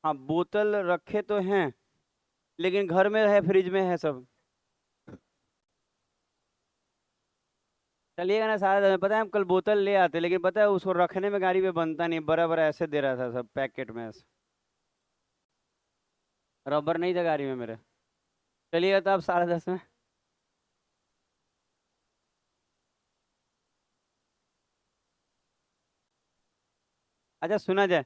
हाँ बोतल रखे तो हैं, लेकिन घर में है, फ्रिज में है सब। चलिएगा ना सारा दिन, पता है हम कल बोतल ले आते, लेकिन पता है उसको रखने में गाड़ी पे बनता नहीं, बड़ा बड़ा ऐसे दे रहा था सब पैकेट में ऐसे। रबर नहीं था गाड़ी में मेरे। चलिएगा तो आप 10:30 में। अच्छा सुना जाए।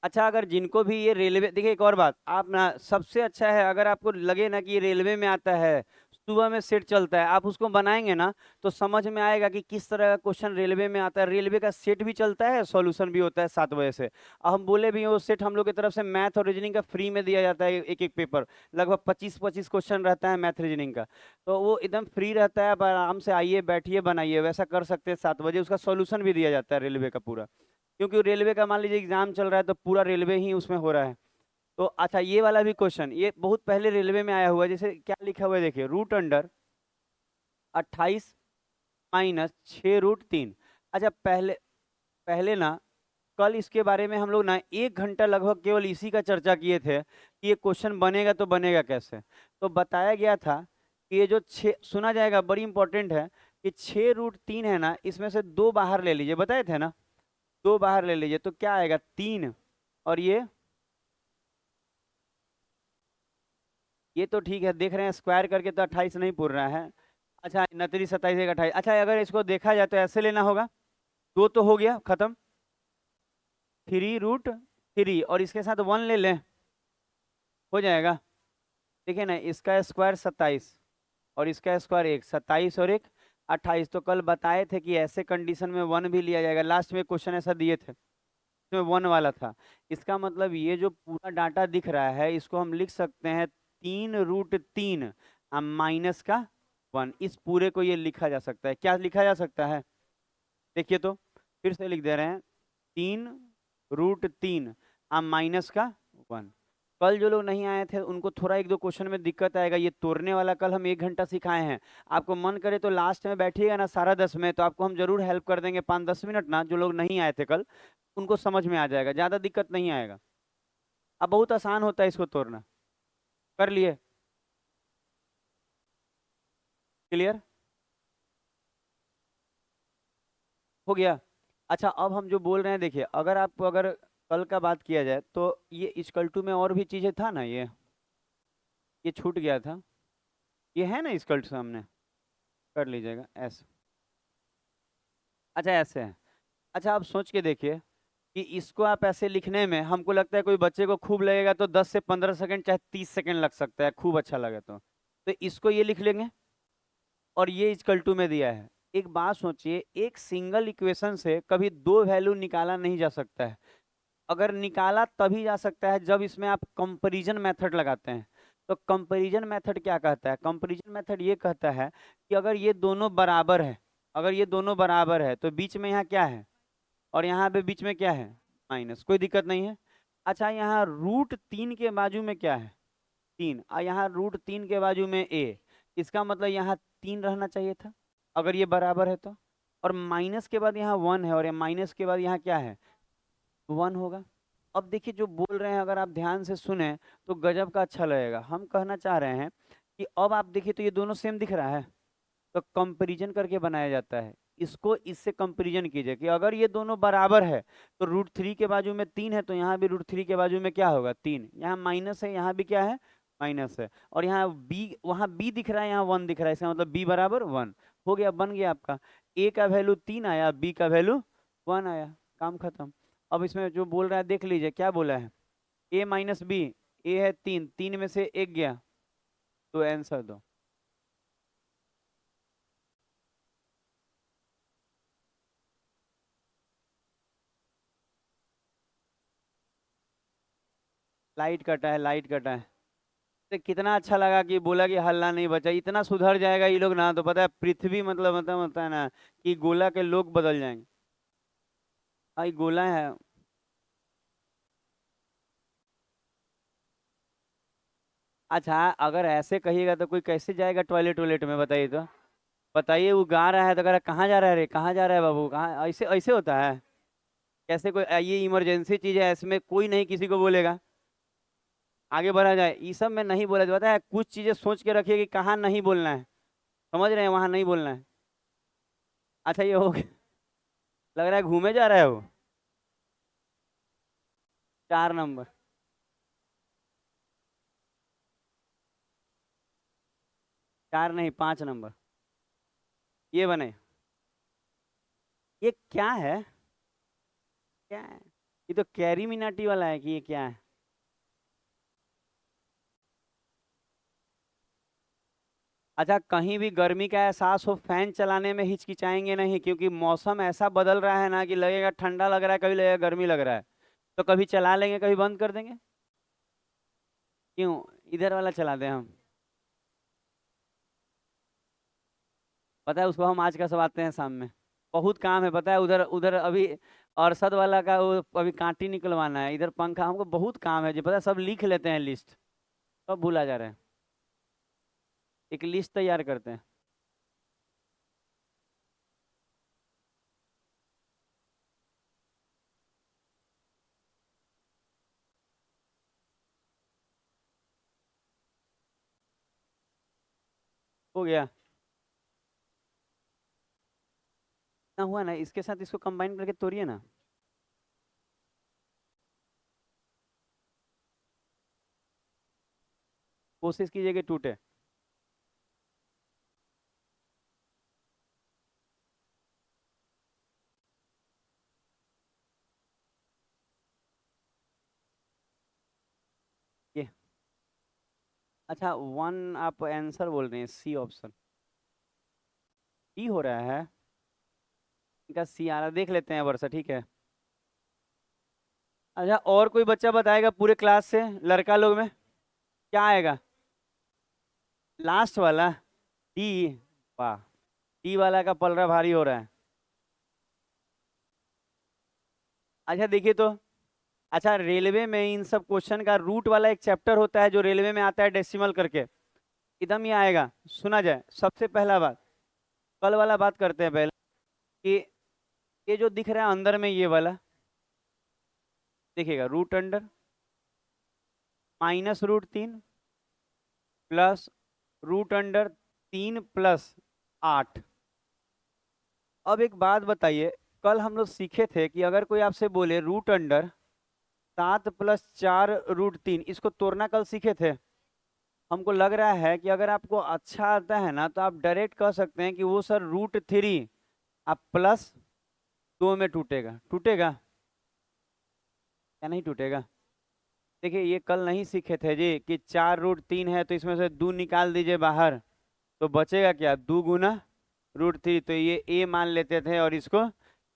अच्छा अगर जिनको भी ये रेलवे, देखिए एक और बात, आप ना सबसे अच्छा है अगर आपको लगे ना कि ये रेलवे में आता है, सुबह में सेट चलता है, आप उसको बनाएंगे ना तो समझ में आएगा कि किस तरह का क्वेश्चन रेलवे में आता है। रेलवे का सेट भी चलता है, सॉल्यूशन भी होता है 7 बजे से। अब हम बोले भी हैं, वो सेट हम लोग की तरफ से मैथ और रीजनिंग का फ्री में दिया जाता है, एक एक पेपर लगभग 25-25 क्वेश्चन रहता है मैथ रीजनिंग का। तो वो एकदम फ्री रहता है, आप आराम से आइए बैठिए बनाइए, वैसा कर सकते हैं 7 बजे, उसका सॉल्यूशन भी दिया जाता है रेलवे का पूरा। क्योंकि रेलवे का मान लीजिए एग्जाम चल रहा है तो पूरा रेलवे ही उसमें हो रहा है। तो अच्छा ये वाला भी क्वेश्चन, ये बहुत पहले रेलवे में आया हुआ है, जैसे क्या लिखा हुआ है देखिए, रूट अंडर 28 - 6√3। अच्छा पहले पहले ना, कल इसके बारे में हम लोग ना 1 घंटा लगभग केवल इसी का चर्चा किए थे कि ये क्वेश्चन बनेगा तो बनेगा कैसे। तो बताया गया था कि ये जो छः सुना जाएगा, बड़ी इंपॉर्टेंट है, कि 6√3 है ना, इसमें से दो बाहर ले लीजिए, बताए थे ना, दो बाहर ले लीजिए तो क्या आएगा 3। और ये तो ठीक है, देख रहे हैं स्क्वायर करके तो 28 नहीं पूर रहा है। अच्छा 29 27 1 28, अच्छा अगर इसको देखा जाए तो ऐसे लेना होगा, दो तो हो गया खत्म, 3√3 और इसके साथ 1 ले लें, हो जाएगा। देखिए ना, इसका स्क्वायर 27 और इसका स्क्वायर 1, 27 और 1 28। तो कल बताए थे कि ऐसे कंडीशन में 1 भी लिया जाएगा, लास्ट में क्वेश्चन ऐसा दिए थे, इसमें 1 वाला था। इसका मतलब ये जो पूरा डाटा दिख रहा है इसको हम लिख सकते हैं 3√3 माइनस का 1, इस पूरे को ये लिखा जा सकता है। क्या लिखा जा सकता है, देखिए तो फिर से लिख दे रहे हैं, 3√3 माइनस का 1। कल जो लोग नहीं आए थे उनको थोड़ा एक दो क्वेश्चन में दिक्कत आएगा, ये तोड़ने वाला कल हम 1 घंटा सिखाए हैं। आपको मन करे तो लास्ट में बैठिएगा ना 10:30 में, तो आपको हम जरूर हेल्प कर देंगे 5-10 मिनट ना, जो लोग नहीं आए थे कल उनको समझ में आ जाएगा, ज्यादा दिक्कत नहीं आएगा। अब बहुत आसान होता है इसको तोड़ना। कर लिए, क्लियर हो गया। अच्छा अब हम जो बोल रहे हैं देखिए, अगर आप अगर कल का बात किया जाए तो ये इक्वल टू में और भी चीजें था ना, ये छूट गया था, ये है ना इक्वल टू सामने, कर लीजिएगा ऐसे। अच्छा ऐसे है। अच्छा आप सोच के देखिए कि इसको आप ऐसे लिखने में हमको लगता है कोई बच्चे को खूब लगेगा तो 10 से 15 सेकंड चाहे 30 सेकंड लग सकता है, खूब अच्छा लगे तो इसको ये लिख लेंगे और ये इक्वल टू में दिया है। एक बात सोचिए, एक सिंगल इक्वेशन से कभी दो वैल्यू निकाला नहीं जा सकता है। अगर निकाला तभी जा सकता है जब इसमें आप कंपैरिजन मेथड लगाते हैं। तो कंपैरिजन मेथड क्या कहता है, कंपैरिजन मेथड ये कहता है कि अगर ये दोनों बराबर है, अगर ये दोनों बराबर है तो बीच में यहाँ क्या है, और यहाँ पे बीच में क्या है, माइनस, कोई दिक्कत नहीं है। अच्छा यहाँ √3 के बाजू में क्या है, 3, और यहाँ √3 के बाजू में ए, इसका मतलब यहाँ 3 रहना चाहिए था अगर ये बराबर है तो। और माइनस के बाद यहाँ 1 है और ये माइनस के बाद यहाँ क्या है, 1 होगा। अब देखिए जो बोल रहे हैं अगर आप ध्यान से सुने तो गजब का अच्छा लगेगा। हम कहना चाह रहे हैं कि अब आप देखिए तो ये दोनों सेम दिख रहा है, तो कंपैरिजन करके बनाया जाता है। इसको इससे कंपैरिजन कीजिए कि अगर ये दोनों बराबर है तो √3 के बाजू में 3 है तो यहाँ भी √3 के बाजू में क्या होगा, 3। यहाँ माइनस है, यहाँ भी क्या है, माइनस है, और यहाँ बी, वहाँ बी दिख रहा है, यहाँ 1 दिख रहा है, इसका मतलब बी बराबर 1 हो गया, बन गया आपका। ए का वैल्यू 3 आया, बी का वैल्यू 1 आया, काम खत्म। अब इसमें जो बोल रहा है देख लीजिए क्या बोला है, ए माइनस बी, ए है 3, 3 में से एक गया तो आंसर दो। लाइट कटा है, लाइट कटा है। तो कितना अच्छा लगा कि बोला कि हल्ला नहीं बचा, इतना सुधर जाएगा ये लोग ना तो पता है पृथ्वी मतलब होता है ना कि गोला के लोग बदल जाएंगे। आई गोला है। अच्छा अगर ऐसे कहिएगा तो कोई कैसे जाएगा टॉयलेट वॉयलेट में, बताइए तो। बताइए वो गा रहा है तो कह रहा कहाँ जा रहा है रे, कहाँ जा रहा है बाबू, कहाँ, ऐसे ऐसे होता है कैसे, कोई ये इमरजेंसी चीज है, इसमें कोई नहीं किसी को बोलेगा। आगे बढ़ा जाए, ये सब में नहीं बोला जाता है, कुछ चीजें सोच के रखिए कि कहाँ नहीं बोलना है, समझ रहे हैं, वहां नहीं बोलना है। अच्छा ये हो गया। लग रहा है घूमे जा रहे हो। 4 नंबर। 4 नहीं, 5 नंबर। ये बने। ये क्या है? क्या है? ये तो कैरी मिनाटी वाला है कि ये क्या है? अच्छा, कहीं भी गर्मी का एहसास हो, फैन चलाने में हिचकिचाएंगे नहीं, क्योंकि मौसम ऐसा बदल रहा है ना कि लगेगा ठंडा लग रहा है, कभी लगेगा गर्मी लग रहा है। तो कभी चला लेंगे, कभी बंद कर देंगे। क्यों? इधर वाला चला दें हम? पता है उसको हम आज का सब आते हैं शाम में। बहुत काम है पता है, उधर उधर अभी अरशद वाला का वो अभी कांटी निकलवाना है, इधर पंखा, हमको बहुत काम है जी, पता है, सब लिख लेते हैं लिस्ट। सब भूला जा रहा है। एक लिस्ट तैयार करते हैं। हो गया ना? हुआ ना? इसके साथ इसको कंबाइन करके तोड़िए ना। कोशिश कीजिए कि टूटे। ये अच्छा, वन आप आंसर बोल रहे हैं, सी ऑप्शन। सी हो रहा है। इनका सी आ रहा, देख लेते हैं वर्षा, ठीक है। अच्छा, और कोई बच्चा बताएगा पूरे क्लास से, लड़का लोग में? क्या आएगा? लास्ट वाला। डी। वाह। डी वाला का पलड़ा भारी हो रहा है। अच्छा देखिए तो। अच्छा, रेलवे में इन सब क्वेश्चन का रूट वाला एक चैप्टर होता है जो रेलवे में आता है डेसिमल करके, एकदम ही आएगा। सुना जाए, सबसे पहला बात, कल वाला बात करते हैं पहले, कि ये जो दिख रहा है अंदर में ये वाला, देखिएगा, रूट अंडर -√3 प्लस √3 + 8। अब एक बात बताइए, कल हम लोग सीखे थे कि अगर कोई आपसे बोले √7 + 4 √3, इसको तोड़ना कल सीखे थे। हमको लग रहा है कि अगर आपको अच्छा आता है ना, तो आप डायरेक्ट कह सकते हैं कि वो सर √3 आप +2 में टूटेगा। टूटेगा या नहीं टूटेगा? देखिए, ये कल नहीं सीखे थे जी कि 4 √3 है तो इसमें से 2 निकाल दीजिए बाहर, तो बचेगा क्या? 2 × √3। तो ये ए मान लेते थे और इसको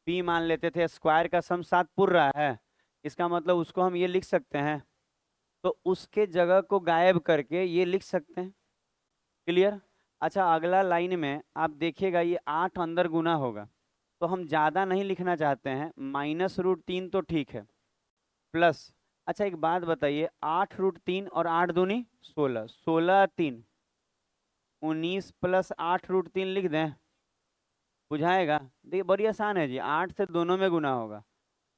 बी मान लेते थे। स्क्वायर का सम 7 पुर रहा है, इसका मतलब उसको हम ये लिख सकते हैं, तो उसके जगह को गायब करके ये लिख सकते हैं। क्लियर? अच्छा, अगला लाइन में आप देखिएगा, ये 8 अंदर गुना होगा, तो हम ज़्यादा नहीं लिखना चाहते हैं, -√3 तो ठीक है, प्लस। अच्छा एक बात बताइए, 8 √3 और 8 दूनी 16, 16 3 19 + 8 √3 लिख दें? बुझाएगा? देखिए बड़ी आसान है जी, 8 से दोनों में गुना होगा।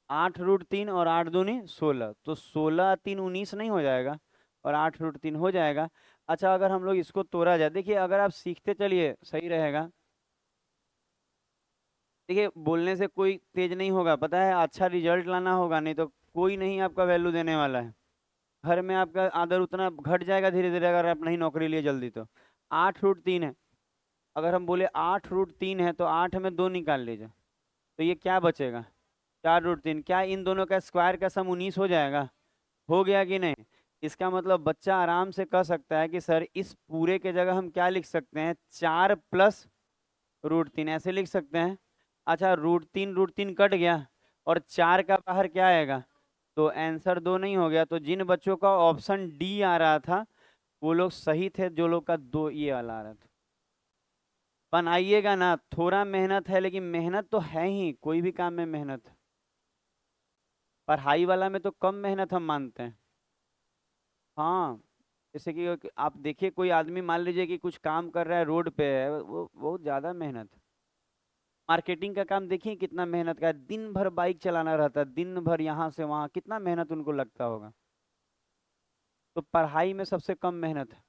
8 √3 और 8 दूनी 16, तो 16 3 19 नहीं हो जाएगा? और 8 √3 हो जाएगा। अच्छा, अगर हम लोग इसको तोड़ा जाए, देखिए अगर आप सीखते चलिए सही रहेगा। देखिए बोलने से कोई तेज नहीं होगा, पता है, अच्छा रिजल्ट लाना होगा, नहीं तो कोई नहीं आपका वैल्यू देने वाला है। घर में आपका आदर उतना घट जाएगा धीरे धीरे, अगर आप नहीं नौकरी लिए जल्दी तो। 8 √3 है, अगर हम बोले 8 √3 है, तो 8 में 2 निकाल लीजिए, तो ये क्या बचेगा? 4 √3। क्या इन दोनों का स्क्वायर का सम 19 हो जाएगा? हो गया कि नहीं? इसका मतलब बच्चा आराम से कह सकता है कि सर इस पूरे के जगह हम क्या लिख सकते हैं, 4 + √3, ऐसे लिख सकते हैं। अच्छा, √3 कट गया, और 4 का बाहर क्या आएगा? तो आंसर 2 नहीं हो गया। तो जिन बच्चों का ऑप्शन डी आ रहा था, वो लोग सही थे, जो लोग का 2 ये वाला आ रहा था। बनाइएगा ना, थोड़ा मेहनत है, लेकिन मेहनत तो है ही, कोई भी काम में मेहनत। पढ़ाई वाला में तो कम मेहनत हम मानते हैं। हाँ, जैसे कि आप देखिए, कोई आदमी मान लीजिए कि कुछ काम कर रहा है, रोड पे है, वो बहुत ज़्यादा मेहनत। मार्केटिंग का काम देखिए कितना मेहनत का है, दिन भर बाइक चलाना रहता है, दिन भर यहाँ से वहाँ, कितना मेहनत उनको लगता होगा। तो पढ़ाई में सबसे कम मेहनत है।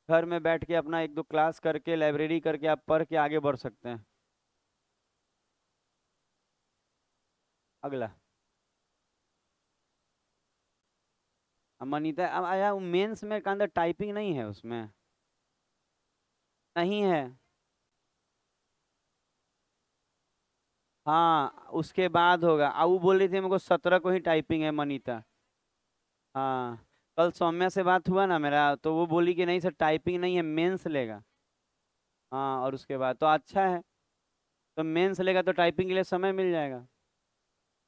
घर में बैठ के अपना एक दो क्लास करके लाइब्रेरी करके आप पढ़ के आगे बढ़ सकते हैं। अगला। अब मनीता अब आया मेंस में का अंदर टाइपिंग नहीं है उसमें। नहीं है। हाँ उसके बाद होगा। वो बोल रही थी मेरे को 17 को ही टाइपिंग है मनीता। हाँ कल सौम्या से बात हुआ ना मेरा, तो वो बोली कि नहीं सर टाइपिंग नहीं है, मेंस लेगा। हाँ और उसके बाद तो अच्छा है। तो मेंस लेगा तो टाइपिंग के लिए समय मिल जाएगा।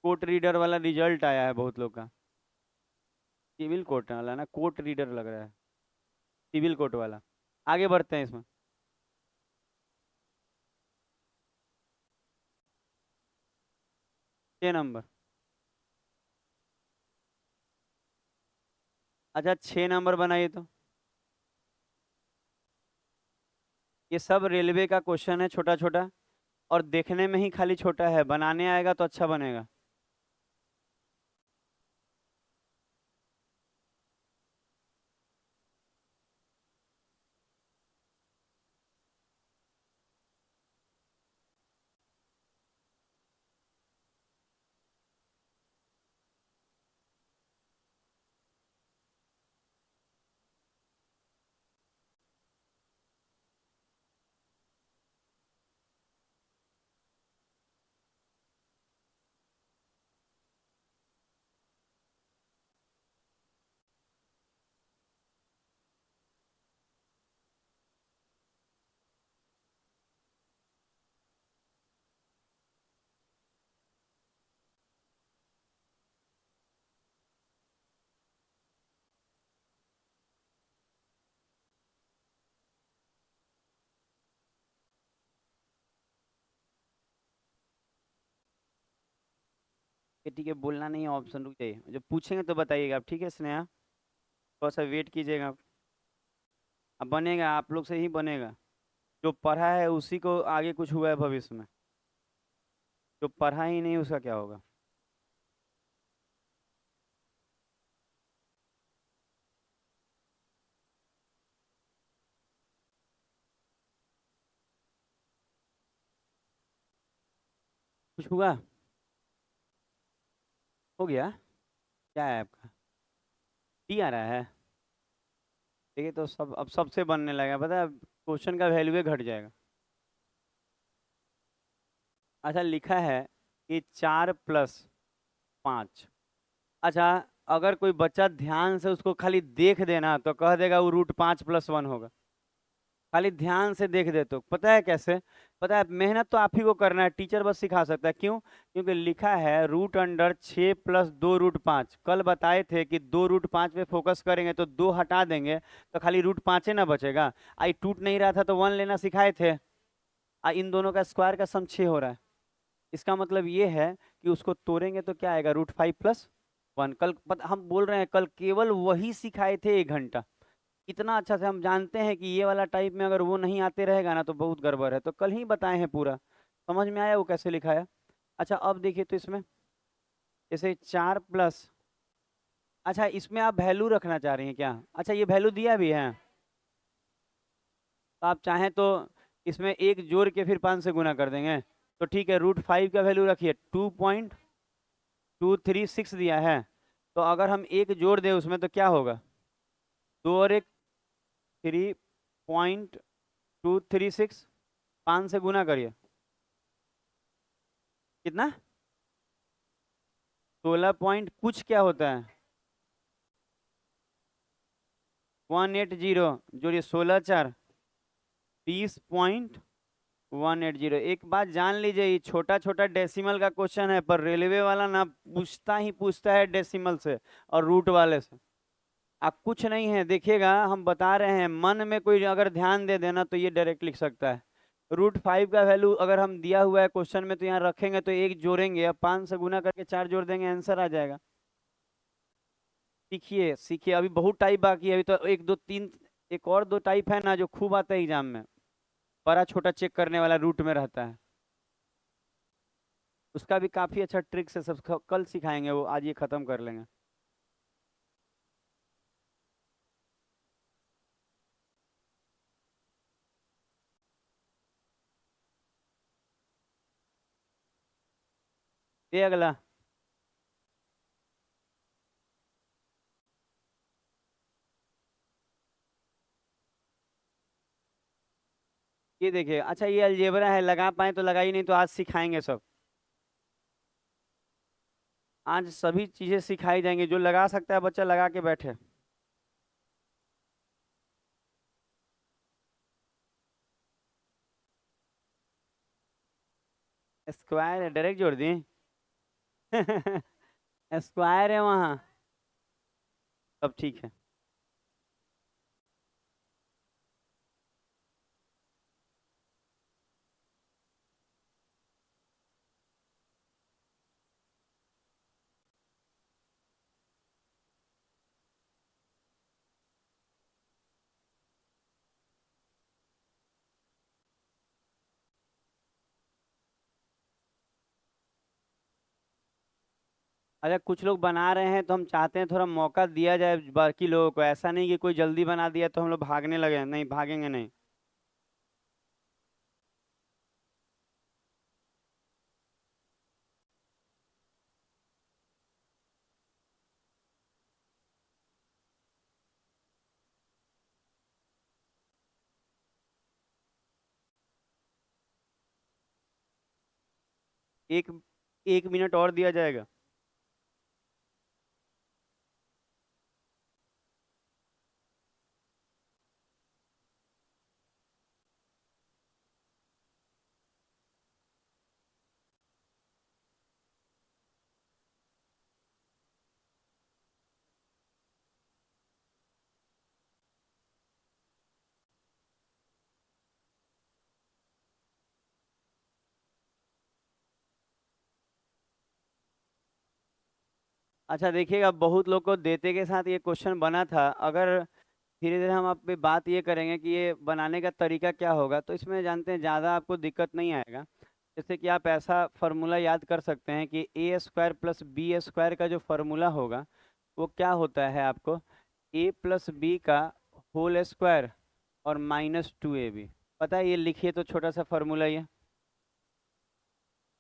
कोर्ट रीडर वाला रिजल्ट आया है बहुत लोग का। सिविल कोर्ट वाला ना, कोर्ट रीडर लग रहा है। सिविल कोर्ट वाला। आगे बढ़ते हैं इसमें। 6 नंबर। अच्छा 6 नंबर बनाइए तो। ये सब रेलवे का क्वेश्चन है, छोटा छोटा। और देखने में ही खाली छोटा है, बनाने आएगा तो अच्छा बनेगा। ठीक है बोलना नहीं है ऑप्शन, रुक जाइए जब पूछेंगे तो बताइएगा आप, ठीक है स्नेहा। थोड़ा सा वेट कीजिएगा आप। अब बनेगा, आप लोग से ही बनेगा। जो पढ़ा है उसी को आगे कुछ हुआ है भविष्य में। जो पढ़ा ही नहीं उसका क्या होगा। कुछ हुआ। हो गया। क्या है आपका। टी आ रहा है। देखिए तो सब अब सबसे बनने लगा, पता है क्वेश्चन का वैल्यू घट जाएगा। अच्छा लिखा है कि 4+5। अच्छा अगर कोई बच्चा ध्यान से उसको खाली देख देना तो कह देगा वो √5+1 होगा। खाली ध्यान से देख दे तो पता है कैसे। पता है मेहनत तो आप ही को करना है, टीचर बस सिखा सकता है, क्यों क्योंकि लिखा है √6+2√5। कल बताए थे कि 2√5 पे फोकस करेंगे तो 2 हटा देंगे तो खाली √5 ना बचेगा। आई टूट नहीं रहा था तो 1 लेना सिखाए थे। इन दोनों का स्क्वायर का सम 6 हो रहा है। इसका मतलब ये है कि उसको तोड़ेंगे तो क्या आएगा √5+1। कल हम बोल रहे हैं कल केवल वही सिखाए थे 1 घंटा। इतना अच्छा से हम जानते हैं कि ये वाला टाइप में अगर वो नहीं आते रहेगा ना तो बहुत गड़बड़ है, तो कल ही बताए हैं पूरा। समझ में आया वो कैसे लिखा है। अच्छा अब देखिए तो इसमें जैसे 4+। अच्छा इसमें आप वैल्यू रखना चाह रही हैं क्या। अच्छा ये वैल्यू दिया भी है। तो आप चाहें तो इसमें एक जोड़ के फिर 5 से गुना कर देंगे। तो ठीक है √5 का वैल्यू रखिए 2.236 दिया है। तो अगर हम एक जोड़ दें उसमें तो क्या होगा। 2 और 1 3.236। 5 से गुना करिए। कितना। 16 पॉइंट कुछ क्या होता है। 180 जोड़िए 16×4 20.180। एक बात जान लीजिए ये छोटा छोटा डेसिमल का क्वेश्चन है, पर रेलवे वाला ना पूछता ही पूछता है डेसिमल से और रूट वाले से। आप कुछ नहीं है देखिएगा, हम बता रहे हैं मन में कोई अगर ध्यान दे देना तो ये डायरेक्ट लिख सकता है। √5 का वैल्यू अगर हम दिया हुआ है क्वेश्चन में तो यहाँ रखेंगे तो एक जोड़ेंगे, अब 5 से गुना करके 4 जोड़ देंगे, आंसर आ जाएगा। सीखिए सीखिए, अभी बहुत टाइप बाकी है, अभी तो 1 2 3। एक और 2 टाइप है ना जो खूब आता है एग्जाम में। बड़ा छोटा चेक करने वाला रूट में रहता है। उसका भी काफी अच्छा ट्रिक से सब कल सिखाएंगे, वो आज ये खत्म कर लेंगे। ये अगला। ये देखिए, अच्छा ये अलजेब्रा है, लगा पाए तो लगाई, नहीं तो आज सिखाएंगे सब। आज सभी चीजें सिखाई जाएंगी, जो लगा सकता है बच्चा लगा के बैठे। स्क्वायर है, डायरेक्ट जोड़ दी। स्क्वायर है वहाँ। सब ठीक है। अच्छा कुछ लोग बना रहे हैं तो हम चाहते हैं थोड़ा मौका दिया जाए बाकी लोगों को, ऐसा नहीं कि कोई जल्दी बना दिया तो हम लोग भागने लगे, नहीं भागेंगे नहीं। 1 1 मिनट और दिया जाएगा। अच्छा देखिएगा, बहुत लोग को देते के साथ ये क्वेश्चन बना था, अगर धीरे धीरे हम आप पे बात ये करेंगे कि ये बनाने का तरीका क्या होगा, तो इसमें जानते हैं ज़्यादा आपको दिक्कत नहीं आएगा। जैसे कि आप ऐसा फार्मूला याद कर सकते हैं कि ए स्क्वायर प्लस बी स्क्वायर का जो फार्मूला होगा वो क्या होता है आपको, ए प्लस बी का होल स्क्वायर और -2ab। पता है, ये लिखिए तो छोटा सा फार्मूला ये।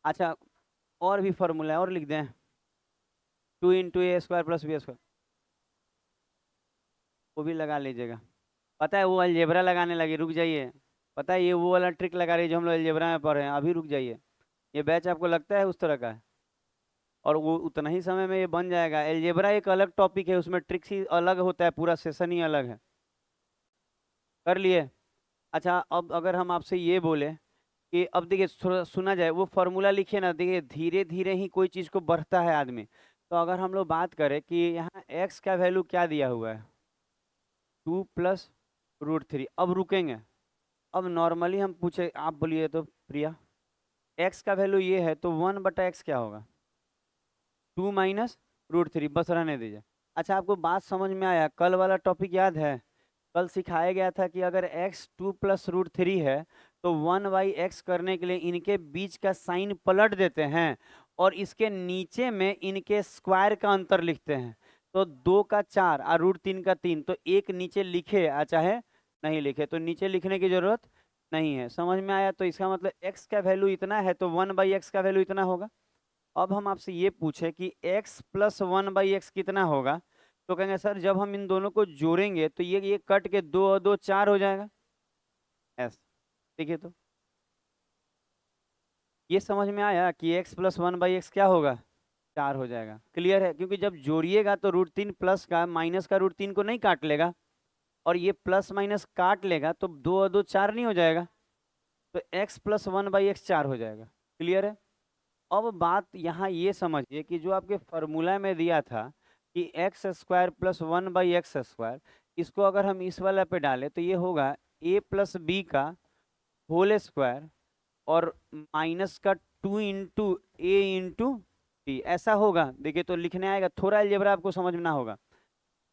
अच्छा, और भी फार्मूला है, और लिख दें, 2 × a² + b²। वो भी लगा लीजिएगा। पता है वो अलजेब्रा लगाने लगी, रुक जाइए। पता है ये वो वाला ट्रिक लगा रही है जो हम लोग अलजेब्रा में पढ़े हैं, अभी रुक जाइए। ये बैच आपको लगता है उस तरह का है, और वो उतना ही समय में ये बन जाएगा। अलजेब्रा एक अलग टॉपिक है, उसमें ट्रिक्स ही अलग होता है, पूरा सेशन ही अलग है। कर लिए। अच्छा अब अगर हम आपसे ये बोले कि अब देखिए थोड़ा सुना जाए, वो फॉर्मूला लिखिए ना, देखिए धीरे धीरे ही कोई चीज़ को बढ़ता है आदमी। तो अगर हम लोग बात करें कि यहाँ एक्स का वैल्यू क्या दिया हुआ है, 2 + √3, अब रुकेंगे। अब नॉर्मली हम पूछे, आप बोलिए तो प्रिया, एक्स का वैल्यू ये है तो 1/x क्या होगा, 2 - √3, बस रहने दीजिए। अच्छा आपको बात समझ में आया, कल वाला टॉपिक याद है, कल सिखाया गया था कि अगर x 2 + √3 है तो 1/x करने के लिए इनके बीच का साइन पलट देते हैं और इसके नीचे में इनके स्क्वायर का अंतर लिखते हैं। तो 2 का 4 और √3 का 3, तो एक नीचे लिखे आ चाहे नहीं लिखे, तो नीचे लिखने की जरूरत नहीं है। समझ में आया, तो इसका मतलब x का वैल्यू इतना है तो 1/x का वैल्यू इतना होगा। अब हम आपसे ये पूछे कि x + 1/x कितना होगा, तो कहेंगे सर जब हम इन दोनों को जोड़ेंगे तो ये कट के 2 और 2 4 हो जाएगा। एस, देखिए तो ये समझ में आया कि x + 1/x क्या होगा, 4 हो जाएगा। क्लियर है, क्योंकि जब जोड़िएगा तो √3 प्लस का माइनस का √3 को नहीं काट लेगा, और ये प्लस माइनस काट लेगा तो 2 और 2 4 नहीं हो जाएगा, तो x + 1/x 4 हो जाएगा। क्लियर है। अब बात यहाँ ये समझिए कि जो आपके फॉर्मूला में दिया था कि x² + 1/x², इसको अगर हम इस वाला पे डालें तो ये होगा a + b का होल स्क्वायर और माइनस का 2 × a × b, ऐसा होगा। देखिए तो लिखने आएगा, थोड़ा अलजेब्रा आपको समझ में ना होगा।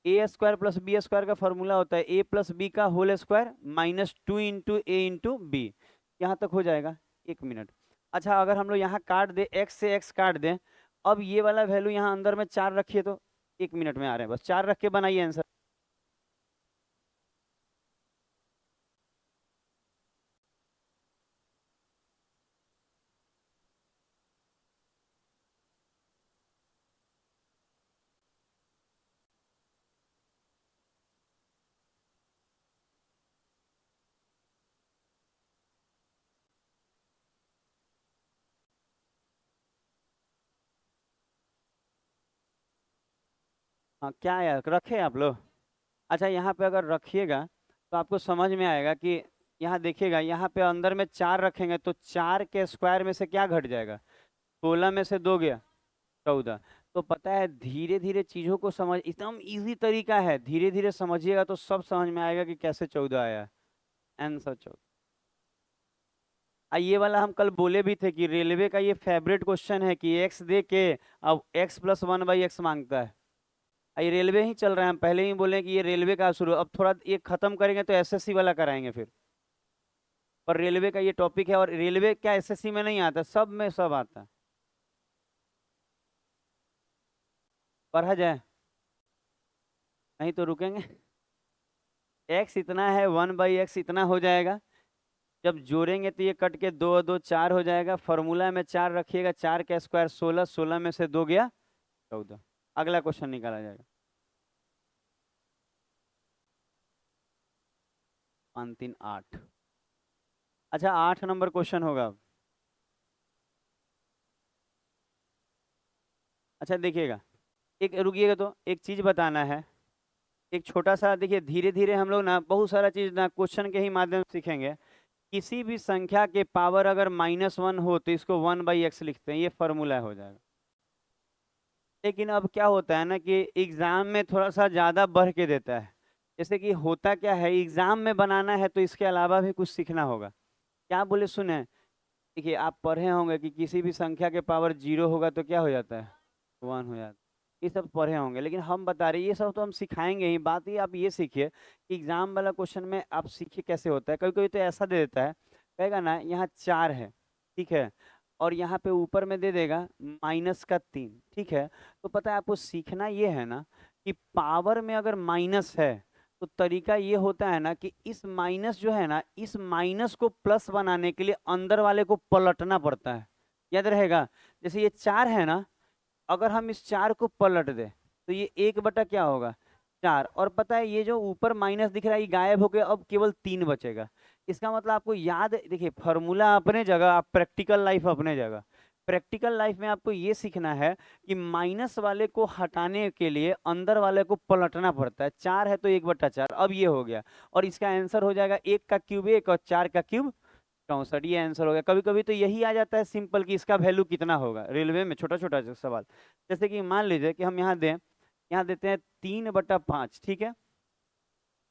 a² + b² का फॉर्मूला होता है a + b का होल स्क्वायर -2 × a × b। यहाँ तक हो जाएगा, 1 मिनट। अच्छा अगर हम लोग यहाँ काट दे, x से x काट दें, अब ये वाला वैल्यू यहाँ अंदर में 4 रखिए तो 1 मिनट में आ रहे हैं, बस 4 रख के बनाइए आंसर। हाँ क्या है, रखे आप लोग? अच्छा यहाँ पे अगर रखिएगा तो आपको समझ में आएगा कि यहाँ देखिएगा, यहाँ पे अंदर में 4 रखेंगे तो 4 के स्क्वायर में से क्या घट जाएगा? 16 में से 2 गया 14। तो पता है धीरे धीरे चीजों को समझ, एकदम इजी तरीका है, धीरे धीरे समझिएगा तो सब समझ में आएगा कि कैसे 14 आया। आंसर 14। ये वाला हम कल बोले भी थे कि रेलवे का ये फेवरेट क्वेश्चन है कि एक्स दे के अब एक्स प्लस 1/x मांगता है। ये रेलवे ही चल रहा है, हम पहले ही बोले कि ये रेलवे का शुरू, अब थोड़ा ये खत्म करेंगे तो एसएससी वाला कराएंगे फिर। पर रेलवे का ये टॉपिक है, और रेलवे क्या एसएससी में नहीं आता, सब में सब आता है। पढ़ा जाए, नहीं तो रुकेंगे। एक्स इतना है, 1/x इतना हो जाएगा। जब जोड़ेंगे तो ये कट के 2 और 2 4 हो जाएगा। फॉर्मूला में 4 रखिएगा, 4 का स्क्वायर 16, 16 में से 2 गया 14। अगला क्वेश्चन निकाला जाएगा। 5 3 8। अच्छा 8 नंबर क्वेश्चन होगा अब। अच्छा देखिएगा, एक रुकिएगा तो एक चीज बताना है। एक छोटा सा देखिए, धीरे धीरे हम लोग ना बहुत सारा चीज ना क्वेश्चन के ही माध्यम से सीखेंगे। किसी भी संख्या के पावर अगर -1 हो तो इसको 1/x लिखते हैं, ये फॉर्मूला हो जाएगा। लेकिन अब क्या होता है ना कि एग्जाम में थोड़ा सा ज्यादा बढ़ के देता है। जैसे कि होता क्या है, एग्जाम में बनाना है तो इसके अलावा भी कुछ सीखना होगा। क्या बोले सुने, देखिए आप पढ़े होंगे कि किसी भी संख्या के पावर 0 होगा तो क्या हो जाता है? 1 हो जाता है। ये सब पढ़े होंगे, लेकिन हम बता रहे हैं ये सब तो हम सिखाएंगे ही। बात ही आप ये सीखिए कि एग्जाम वाला क्वेश्चन में आप सीखिए कैसे होता है। कभी कभी तो ऐसा दे देता है, कहेगा ना यहाँ 4 है, ठीक है, और यहाँ पे ऊपर में दे देगा -3, ठीक है। तो पता है आपको सीखना ये है ना कि पावर में अगर माइनस है तो तरीका ये होता है ना कि इस माइनस जो है ना, इस माइनस को प्लस बनाने के लिए अंदर वाले को पलटना पड़ता है। याद रहेगा, जैसे ये 4 है ना, अगर हम इस 4 को पलट दे तो ये 1 बटा क्या होगा? 4। और पता है ये जो ऊपर माइनस दिख रहा है ये गायब होकर अब केवल 3 बचेगा। इसका मतलब आपको याद, देखिए फॉर्मूला अपने जगह, आप प्रैक्टिकल लाइफ अपने जगह। प्रैक्टिकल लाइफ में आपको ये सीखना है कि माइनस वाले को हटाने के लिए अंदर वाले को पलटना पड़ता है। 4 है तो 1/4, अब ये हो गया। और इसका आंसर हो जाएगा 1 का क्यूब 1 और 4 का क्यूब 64। ये आंसर हो गया। कभी कभी तो यही आ जाता है सिंपल कि इसका वैल्यू कितना होगा, रेलवे में छोटा छोटा सवाल। जैसे कि मान लीजिए कि हम यहाँ दें, यहाँ देते हैं 3/5, ठीक है,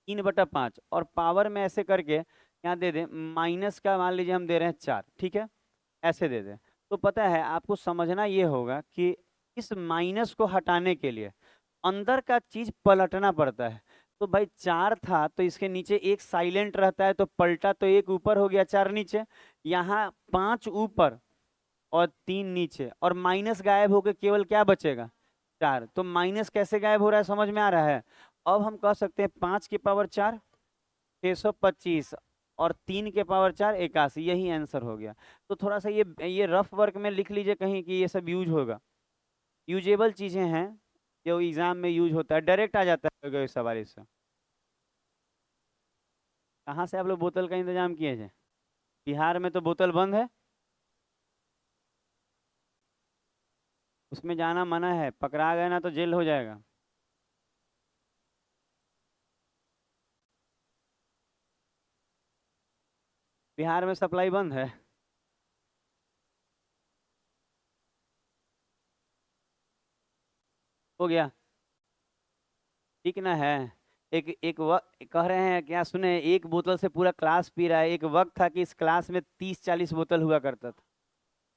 3/5, और पावर में ऐसे करके यहाँ दे दें माइनस का, मान लीजिए हम दे रहे हैं 4, ठीक है, ऐसे दे दें। तो पता है आपको समझना ये होगा कि इस माइनस को हटाने के लिए अंदर का चीज पलटना पड़ता है। तो भाई 4 था तो इसके नीचे एक साइलेंट रहता है, तो पलटा तो 1 ऊपर हो गया, 4 नीचे, यहाँ 5 ऊपर और 3 नीचे, और माइनस गायब होकर केवल क्या बचेगा? 4। तो माइनस कैसे गायब हो रहा है समझ में आ रहा है? अब हम कह सकते हैं 5 की पावर 4 625, और 3 के पावर 4 81, यही आंसर हो गया। तो थोड़ा सा ये रफ वर्क में लिख लीजिए कहीं कि ये सब यूज होगा, यूजेबल चीजें हैं जो एग्जाम में यूज होता है, डायरेक्ट आ जाता है कोई सवाल इससे। कहाँ से आप लोग बोतल का इंतजाम किए थे? बिहार में तो बोतल बंद है, उसमें जाना मना है, पकड़ा गया ना तो जेल हो जाएगा। बिहार में सप्लाई बंद है। हो गया, ठीक ना है। एक एक वक्त कह रहे हैं क्या, सुने, एक बोतल से पूरा क्लास पी रहा है। एक वक्त था कि इस क्लास में 30 40 बोतल हुआ करता था।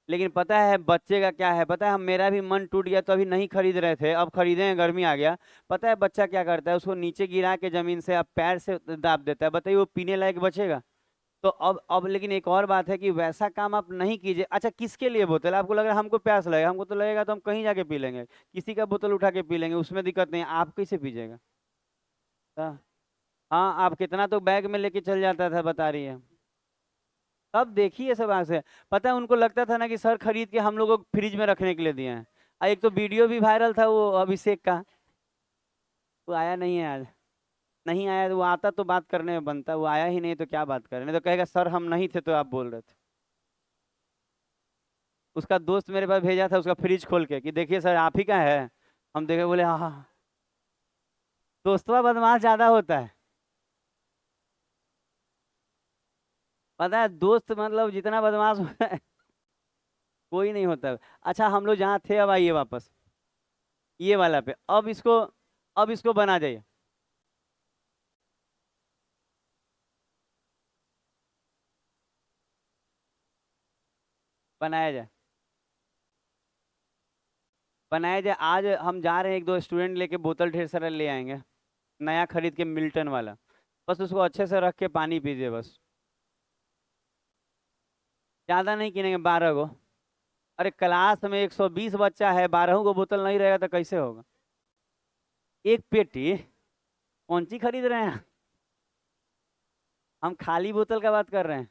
लेकिन पता है बच्चे का क्या है, पता है, हम मेरा भी मन टूट गया तो अभी नहीं खरीद रहे थे, अब खरीदे हैं, गर्मी आ गया। पता है बच्चा क्या करता है, उसको नीचे गिरा के जमीन से अब पैर से दाब देता है। बताइए वो पीने लायक बचेगा? तो अब लेकिन एक और बात है कि वैसा काम आप नहीं कीजिए। अच्छा किसके लिए बोतल? आपको लग रहा है हमको प्यास लगेगा, हमको तो लगेगा तो हम कहीं जाके पी लेंगे, किसी का बोतल उठा के पी लेंगे, उसमें दिक्कत नहीं है। आप कैसे पीजिएगा? हाँ हाँ, आप कितना तो बैग में लेके चल जाता था, बता रही है। अब देखिए सब आग से। पता है उनको लगता था ना कि सर खरीद के हम लोगों को फ्रिज में रखने के लिए दिए हैं। एक तो वीडियो भी वायरल था वो अभिषेक का, वो आया नहीं है आज। नहीं आया, वो आता तो बात करने में बनता, वो आया ही नहीं तो क्या बात करें, नहीं तो कहेगा सर हम नहीं थे तो आप बोल रहे थे। उसका दोस्त मेरे पास भेजा था उसका फ्रिज खोल के कि देखिए सर आप ही का है। हम देखे, बोले हाँ हाँ हाँ। दोस्तवा बदमाश ज्यादा होता है। पता है दोस्त मतलब जितना बदमाश होता है कोई नहीं होता है। अच्छा हम लोग जहाँ थे अब आइए वापस ये वाला पे। अब इसको बना जाइए। बनाया जाए। बनाया जाए। आज हम जा रहे हैं, एक दो स्टूडेंट लेके बोतल ढेर सारा ले आएंगे, नया खरीद के मिल्टन वाला। बस उसको अच्छे से रख के पानी पीजिए बस। ज्यादा नहीं किनेंगे, 12 गो। अरे क्लास में 120 बच्चा है, 12 को बोतल नहीं रहेगा तो कैसे होगा। एक पेटी कौन सी खरीद रहे हैं। हम खाली बोतल का बात कर रहे हैं।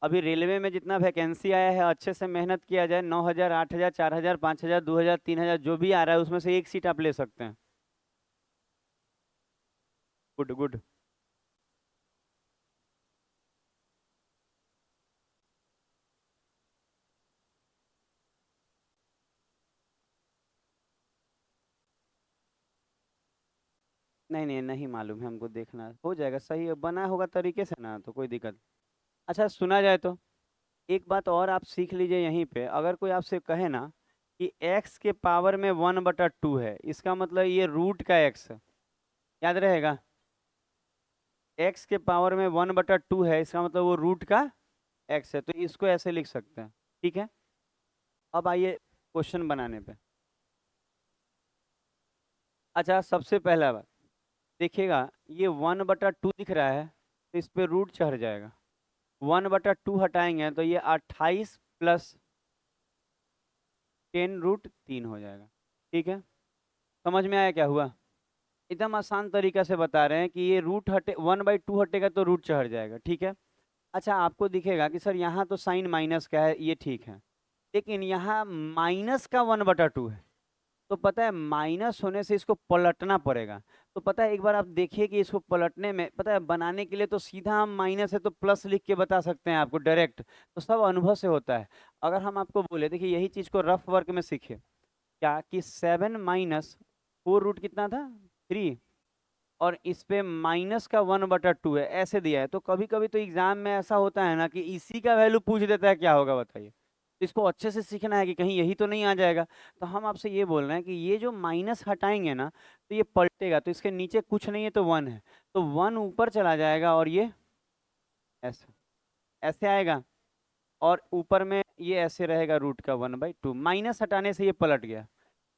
अभी रेलवे में जितना वैकेंसी आया है अच्छे से मेहनत किया जाए, 9,000, 8,000, 4,000, 5,000, 2,000, 3,000 जो भी आ रहा है उसमें से एक सीट आप ले सकते हैं। Good good. नहीं नहीं नहीं मालूम है हमको, देखना हो जाएगा, सही है, बना होगा तरीके से ना तो कोई दिक्कत। अच्छा सुना जाए तो एक बात और आप सीख लीजिए यहीं पे। अगर कोई आपसे कहे ना कि x के पावर में 1/2 है, इसका मतलब ये रूट का x याद रहेगा। x के पावर में 1/2 है, इसका मतलब वो रूट का x है, तो इसको ऐसे लिख सकते हैं। ठीक है। अब आइए क्वेश्चन बनाने पे। अच्छा सबसे पहला बात देखिएगा, ये 1/2 दिख रहा है तो इस पे रूट चढ़ जाएगा। 1/2 हटाएंगे तो ये 28 प्लस 10√3 हो जाएगा। ठीक है। समझ में आया क्या हुआ। एकदम आसान तरीका से बता रहे हैं कि ये रूट हटे, 1/2 हटेगा तो रूट चढ़ जाएगा। ठीक है। अच्छा आपको दिखेगा कि सर यहाँ तो साइन माइनस का है, ये ठीक है, लेकिन यहाँ माइनस का 1/2 है। तो पता है माइनस होने से इसको पलटना पड़ेगा। तो पता है एक बार आप देखिए कि इसको पलटने में, पता है बनाने के लिए तो सीधा हम माइनस है तो प्लस लिख के बता सकते हैं आपको डायरेक्ट, तो सब अनुभव से होता है। अगर हम आपको बोले, देखिए यही चीज को रफ वर्क में सीखे क्या, कि 7 - 4 रूट कितना था, 3, और इस पे माइनस का 1/2 है, ऐसे दिया है। तो कभी कभी तो एग्जाम में ऐसा होता है ना कि इसी का वैल्यू पूछ देता है, क्या होगा बताइए। तो इसको अच्छे से सीखना है कि कहीं यही तो नहीं आ जाएगा। तो हम आपसे ये बोल रहे हैं कि ये जो माइनस हटाएंगे ना तो ये पलटेगा, तो इसके नीचे कुछ नहीं है तो 1 है, तो 1 ऊपर चला जाएगा और ये ऐसे ऐसे आएगा, और ऊपर में ये ऐसे रहेगा रूट का 1/2। माइनस हटाने से ये पलट गया।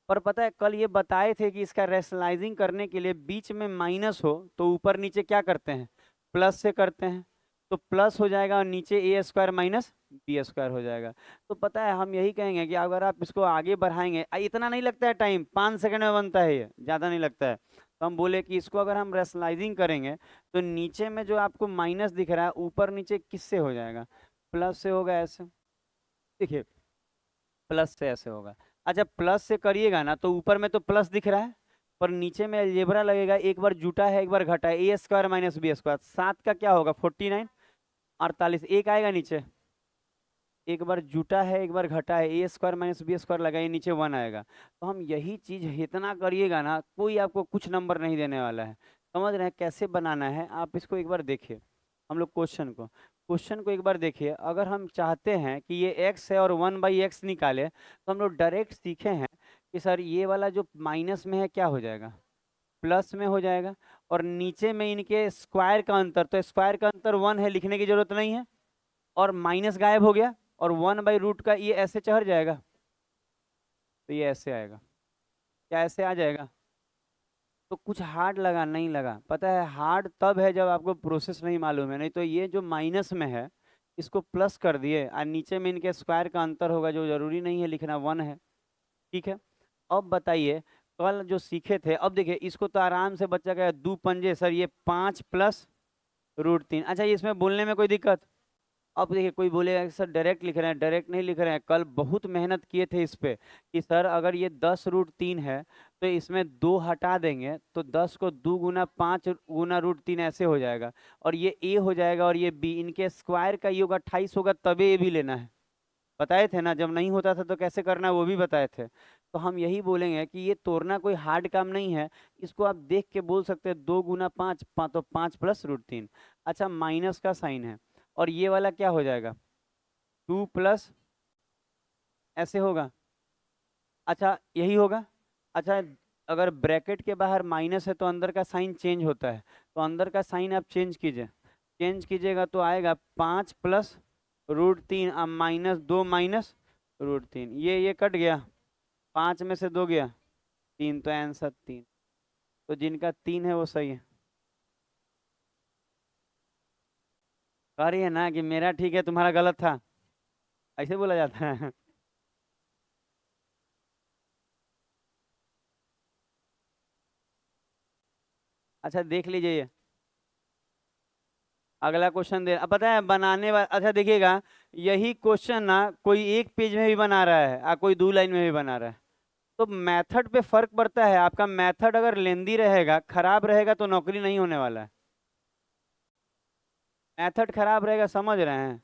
पर पता है कल ये बताए थे कि इसका रैशनलाइजिंग करने के लिए बीच में माइनस हो तो ऊपर नीचे क्या करते हैं, प्लस से करते हैं। तो प्लस हो जाएगा और नीचे a² माइनस b² हो जाएगा। तो पता है हम यही कहेंगे कि अगर आप इसको आगे बढ़ाएंगे, इतना नहीं लगता है टाइम, 5 सेकंड में बनता है, ये ज़्यादा नहीं लगता है। तो हम बोले कि इसको अगर हम रैशनलाइजिंग करेंगे तो नीचे में जो आपको माइनस दिख रहा है ऊपर नीचे किससे हो जाएगा, प्लस से होगा ऐसे। देखिए प्लस से ऐसे होगा। अच्छा प्लस से करिएगा ना तो ऊपर में तो प्लस दिख रहा है, पर नीचे में अलजेब्रा लगेगा, एक बार जुटा है एक बार घटा है, a² माइनस b², 7 का क्या होगा 49, 48, एक आएगा नीचे, एक बार जुटा है एक बार घटा है, a² माइनस b² लगाइए, नीचे 1 आएगा। तो हम यही चीज इतना करिएगा ना, कोई आपको कुछ नंबर नहीं देने वाला है। समझ रहे हैं कैसे बनाना है, आप इसको एक बार देखिए। हम लोग क्वेश्चन को एक बार देखिए। अगर हम चाहते हैं कि ये x है और 1/x निकाले तो हम लोग डायरेक्ट सीखे हैं कि सर ये वाला जो माइनस में है क्या हो जाएगा, प्लस में हो जाएगा, और नीचे में इनके स्क्वायर का अंतर, तो स्क्वायर का अंतर 1 है, लिखने की जरूरत नहीं है, और माइनस गायब हो गया, और 1/√, का ये ऐसे चढ़ जाएगा, तो ये ऐसे आएगा, क्या ऐसे आ जाएगा। तो कुछ हार्ड लगा नहीं लगा, पता है हार्ड तब है जब आपको प्रोसेस नहीं मालूम है। नहीं तो ये जो माइनस में है इसको प्लस कर दिए और नीचे में इनके स्क्वायर का अंतर होगा, जो जरूरी नहीं है लिखना, 1 है। ठीक है। अब बताइए कल जो सीखे थे, अब देखिए इसको तो आराम से बच्चा कहेगा 2 पंजे सर, ये 5 + √3। अच्छा ये इसमें बोलने में कोई दिक्कत, अब देखिए कोई बोलेगा कि सर डायरेक्ट लिख रहे हैं, डायरेक्ट नहीं लिख रहे हैं, कल बहुत मेहनत किए थे इस पे कि सर अगर ये 10√3 है तो इसमें 2 हटा देंगे तो 10 को 2 गुना 5 गुना √3 ऐसे हो जाएगा, और ये ए हो जाएगा और ये बी, इनके स्क्वायर का योग 28 होगा, तभी ये भी लेना है। बताए थे ना, जब नहीं होता था तो कैसे करना है वो भी बताए थे। तो हम यही बोलेंगे कि ये तोड़ना कोई हार्ड काम नहीं है, इसको आप देख के बोल सकते हैं 2 गुना 5, तो 5 प्लस √3। अच्छा माइनस का साइन है, और ये वाला क्या हो जाएगा, 2 प्लस, ऐसे होगा। अच्छा यही होगा। अच्छा अगर ब्रैकेट के बाहर माइनस है तो अंदर का साइन चेंज होता है, तो अंदर का साइन आप चेंज कीजिए, चेंज कीजिएगा तो आएगा 5 प्लस √3, अब -2 माइनस √3, ये कट गया, 5 में से 2 गया 3, तो आंसर 3। तो जिनका 3 है वो सही है। कह रही है ना कि मेरा ठीक है तुम्हारा गलत था, ऐसे बोला जाता है। अच्छा देख लीजिए ये अगला क्वेश्चन दे, अब पता है बनाने वाला, अच्छा देखिएगा, यही क्वेश्चन ना कोई एक पेज में भी बना रहा है और कोई 2 लाइन में भी बना रहा है, तो मेथड पे फर्क पड़ता है। आपका मेथड अगर लेंदी रहेगा, खराब रहेगा, तो नौकरी नहीं होने वाला है। मेथड खराब रहेगा, समझ रहे हैं।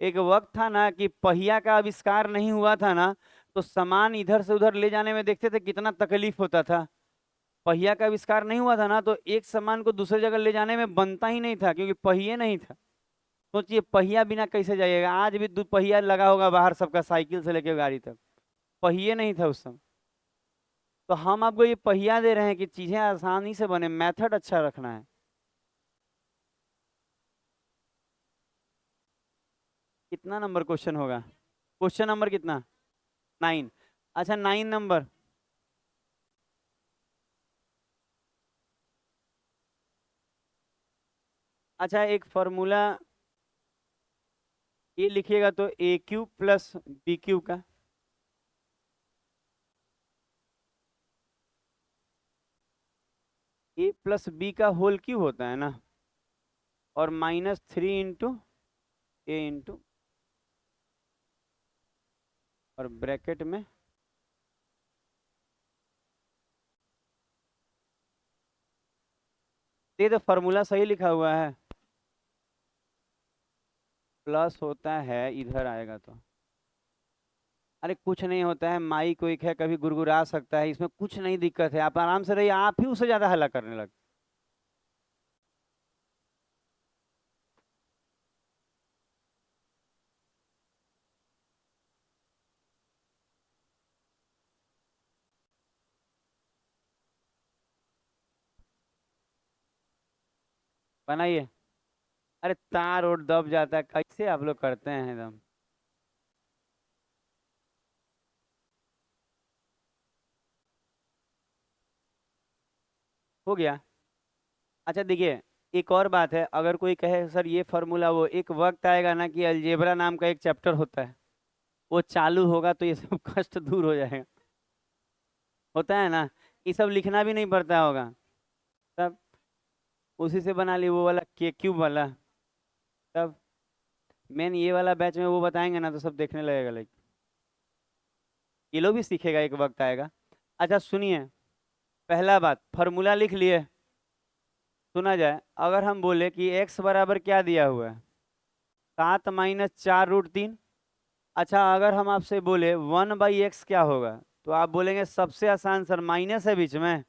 एक वक्त था ना कि पहिया का आविष्कार नहीं हुआ था ना, तो सामान इधर से उधर ले जाने में देखते थे कितना तकलीफ होता था। पहिया का आविष्कार नहीं हुआ था ना, तो एक सामान को दूसरी जगह ले जाने में बनता ही नहीं था, क्योंकि पहिए नहीं था। सोचिए पहिया बिना कैसे जाइएगा, आज भी 2 पहिया लगा होगा बाहर सबका, साइकिल से लेकर गाड़ी तक, पहिए नहीं था उस समय। तो हम आपको ये पहिया दे रहे हैं कि चीजें आसानी से बने, मेथड अच्छा रखना है। कितना नंबर क्वेश्चन होगा, क्वेश्चन नंबर कितना, 9। अच्छा 9 नंबर, अच्छा एक फॉर्मूला ये लिखिएगा तो AQ प्लस BQ का, A+B का होल क्यूब होता है ना, और -3 × A और ब्रैकेट में, ये तो फॉर्मूला सही लिखा हुआ है, प्लस होता है इधर आएगा तो, अरे कुछ नहीं होता है, माई कोई है कभी गुड़गुड़ा सकता है, इसमें कुछ नहीं दिक्कत है, आप आराम से रहिए, आप ही उससे ज्यादा हल्ला करने लग। बनाइए। अरे तार और दब जाता है, कैसे आप लोग करते हैं एकदम। हो गया। अच्छा देखिए, एक और बात है, अगर कोई कहे सर ये फॉर्मूला, वो एक वक्त आएगा ना कि अलजेब्रा नाम का एक चैप्टर होता है, वो चालू होगा तो ये सब कष्ट दूर हो जाएगा। होता है ना, ये सब लिखना भी नहीं पड़ता होगा, तब उसी से बना ली वो वाला के क्यूब वाला। तब मेन ये वाला बैच में वो बताएंगे ना तो सब देखने लगेगा, लाइक ये लोग भी सीखेगा, एक वक्त आएगा। अच्छा सुनिए, पहला बात फॉर्मूला लिख लिए, सुना जाए, अगर हम बोले कि x बराबर क्या दिया हुआ है, 7 - 4 √3। अच्छा अगर हम आपसे बोले 1/x क्या होगा, तो आप बोलेंगे सबसे आसान सर, माइनस है बीच में,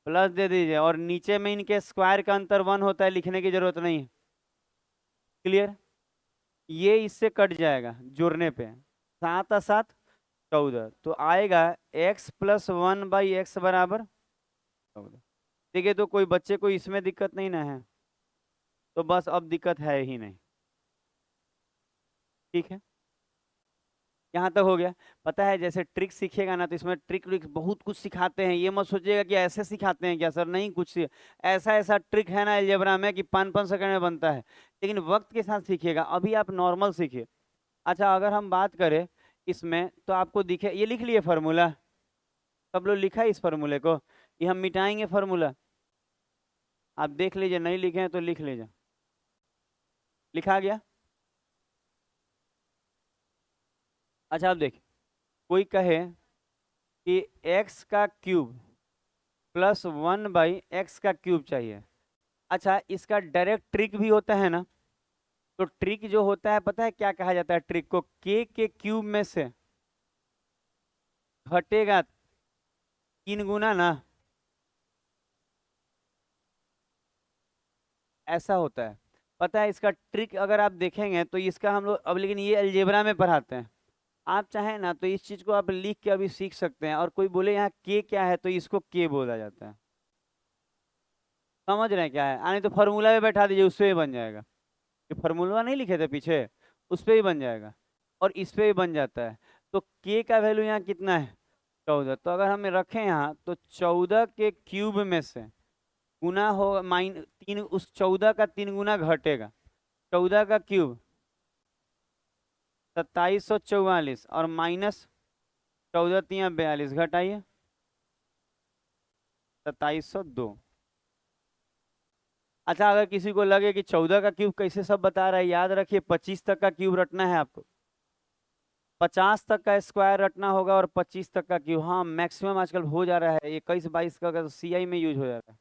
प्लस दे दीजिए, और नीचे में इनके स्क्वायर का अंतर 1 होता है, लिखने की जरूरत नहीं। क्लियर, ये इससे कट जाएगा जोड़ने पे, 7 और 7 14, तो आएगा x+1/x बराबर 14। देखिए तो कोई बच्चे को इसमें दिक्कत नहीं ना है, तो बस अब दिक्कत है ही नहीं। ठीक है, यहाँ तक हो गया। पता है जैसे ट्रिक सीखिएगा ना, तो इसमें ट्रिक ट्रिक बहुत कुछ सिखाते हैं, ये मत सोचिएगा कि ऐसे सिखाते हैं क्या सर, नहीं, कुछ ऐसा ऐसा ट्रिक है ना अलजेब्रा में कि 5 5 सेकंड में बनता है, लेकिन वक्त के साथ सीखिएगा, अभी आप नॉर्मल सीखिए। अच्छा अगर हम बात करें इसमें, तो आपको दिखे, ये लिख लिए फार्मूला, सब लोग लिखा है इस फार्मूले को, ये हम मिटाएंगे फार्मूला, आप देख लीजिए, नहीं लिखे हैं तो लिख लीजिए। लिखा गया। अच्छा आप देखिए, कोई कहे कि एक्स का क्यूब प्लस 1/x का क्यूब चाहिए। अच्छा, इसका डायरेक्ट ट्रिक भी होता है ना। तो ट्रिक जो होता है पता है क्या कहा जाता है ट्रिक को? के क्यूब में से घटेगा 3 गुना ना, ऐसा होता है। पता है इसका ट्रिक अगर आप देखेंगे तो इसका हम लोग अब, लेकिन ये अलजेब्रा में पढ़ाते हैं। आप चाहें ना तो इस चीज को आप लिख के अभी सीख सकते हैं। और कोई बोले यहाँ के क्या है, तो इसको के बोला जाता है। समझ रहे हैं क्या है? आने तो फॉर्मूला में बैठा दीजिए, उससे ही बन जाएगा। ये फॉर्मूला नहीं लिखे थे पीछे, उस पे ही बन जाएगा। और इस पे ही बन जाता है। तो के का वैल्यू यहाँ कितना है? 14। तो अगर हम रखें यहाँ तो 14 के क्यूब में से गुना हो माइन 3, उस 14 का 3 गुना घटेगा। 14 का क्यूब 2744 और माइनस 14×3 = 42, घटाइए 2702। अच्छा, अगर किसी को लगे कि 14 का क्यूब कैसे सब बता रहा है, याद रखिए 25 तक का क्यूब रटना है आपको। 50 तक का स्क्वायर रटना होगा और 25 तक का क्यूब। हाँ, मैक्सिमम आजकल हो जा रहा है 21-22 का, तो सीआई में यूज हो जा रहा है।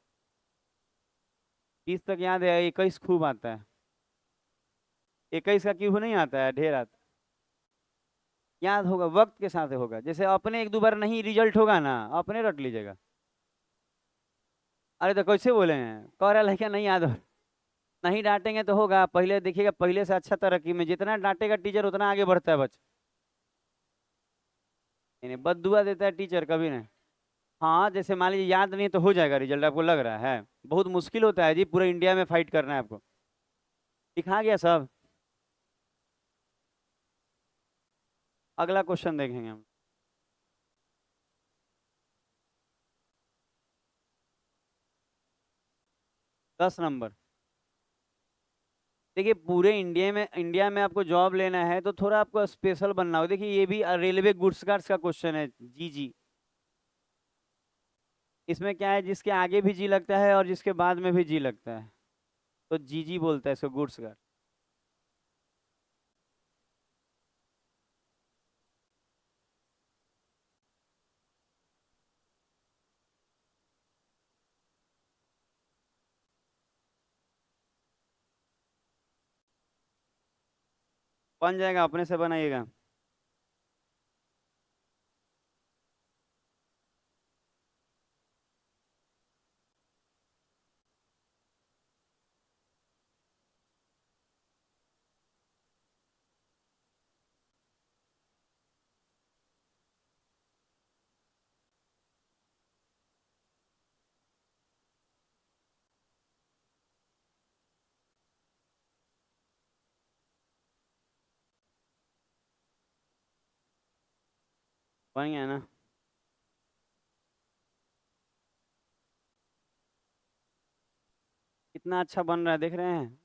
20 तक याद है, 21 खूब आता है। 21 का क्यूब नहीं आता है, ढेर आता है। याद होगा, वक्त के साथ होगा। जैसे अपने एक दो बार नहीं रिजल्ट होगा ना, अपने रट लीजिएगा। अरे तो कैसे बोले हैं, कह रहा है क्या नहीं याद हो? नहीं डांटेंगे तो होगा। पहले देखिएगा, पहले से अच्छा तरक्की में, जितना डांटेगा टीचर उतना आगे बढ़ता है बच्चा। नहीं, बद्दुआ देता है टीचर कभी नहीं। हाँ, जैसे मान लीजिए याद नहीं तो हो जाएगा रिजल्ट, आपको लग रहा है बहुत मुश्किल होता है जी, पूरे इंडिया में फाइट करना है आपको। दिखा गया सब। अगला क्वेश्चन देखेंगे हम। 10 नंबर। देखिए, पूरे इंडिया में आपको जॉब लेना है तो थोड़ा आपको स्पेशल बनना हो। देखिए, ये भी रेलवे गुड्स कार्ड्स का क्वेश्चन है। जी जी। इसमें क्या है, जिसके आगे भी जी लगता है और जिसके बाद में भी जी लगता है, तो जी जी बोलता है इसको, गुड्स कार्ड। बन जाएगा, अपने से बनाइएगा। बन गया ना? कितना अच्छा बन रहा है, देख रहे हैं?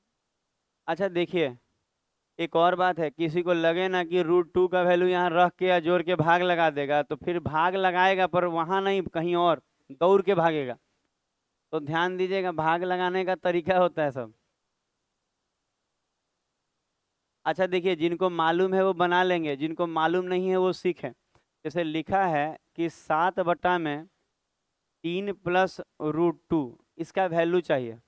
अच्छा देखिए, एक और बात है, किसी को लगे ना कि √2 का वैल्यू यहाँ रख के या जोड़ के भाग लगा देगा, तो फिर भाग लगाएगा पर वहां नहीं, कहीं और दौड़ के भागेगा। तो ध्यान दीजिएगा, भाग लगाने का तरीका होता है सब। अच्छा देखिए, जिनको मालूम है वो बना लेंगे, जिनको मालूम नहीं है वो सीखें। जैसे लिखा है कि 7/3 + √2, इसका वैल्यू चाहिए।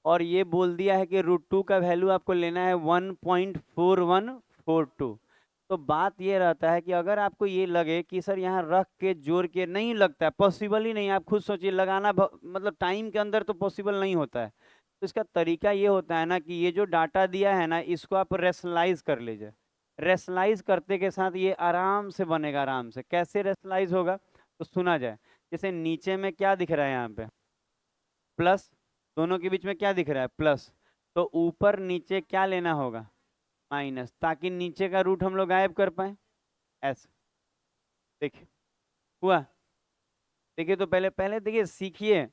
और ये बोल दिया है कि √2 का वैल्यू आपको लेना है 1.4142। तो बात ये रहता है कि अगर आपको ये लगे कि सर यहाँ रख के जोड़ के नहीं लगता है, पॉसिबल ही नहीं, आप खुद सोचिए, लगाना मतलब टाइम के अंदर तो पॉसिबल नहीं होता है। तो इसका तरीका ये होता है ना कि ये जो डाटा दिया है ना, इसको आप रेशनलाइज कर लीजिए। रेशनलाइज करते के साथ ये आराम से बनेगा। आराम से कैसे रेशनलाइज होगा, तो सुना जाए। जैसे नीचे में क्या दिख रहा है यहाँ पे, प्लस। दोनों के बीच में क्या दिख रहा है, प्लस। तो ऊपर नीचे क्या लेना होगा, माइनस, ताकि नीचे का रूट हम लोग गायब कर पाए। ऐसे देखिए, हुआ। देखिए, तो पहले पहले देखिए, सीखिए।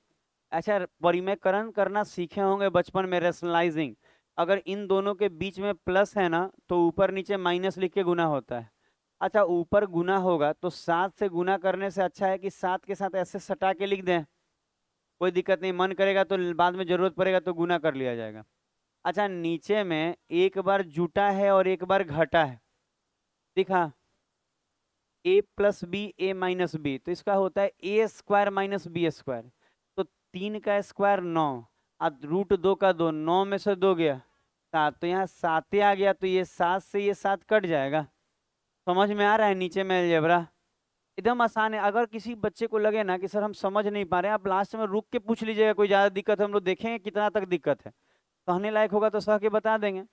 अच्छा, परिमेयकरण करना सीखे होंगे बचपन में, रेशनलाइजिंग। अगर इन दोनों के बीच में प्लस है ना, तो ऊपर नीचे माइनस लिख के गुना होता है। अच्छा, ऊपर गुना होगा तो 7 से गुना करने से अच्छा है कि 7 के साथ ऐसे सटा के लिख दें। कोई दिक्कत नहीं, मन करेगा तो बाद में जरूरत पड़ेगा तो गुना कर लिया जाएगा। अच्छा नीचे में एक बार जुटा है और एक बार घटा है, दिखा, ए plus B A minus B, तो इसका होता है ए स्क्वायर माइनस बी स्क्वायर। तो 3 का स्क्वायर 9, अब रूट 2 का 2, 9 में से 2 गया 7, तो यहाँ 7 आ गया, तो ये 7 से ये 7 कट जाएगा। समझ में आ रहा है नीचे में अलजेब्रा? एकदम आसान है। अगर किसी बच्चे को लगे ना कि सर हम समझ नहीं पा रहे हैं, आप लास्ट में रुक के पूछ लीजिएगा, कोई ज्यादा दिक्कत है हम लोग देखेंगे कितना तक दिक्कत है, कहने लायक होगा तो सह के बता देंगे।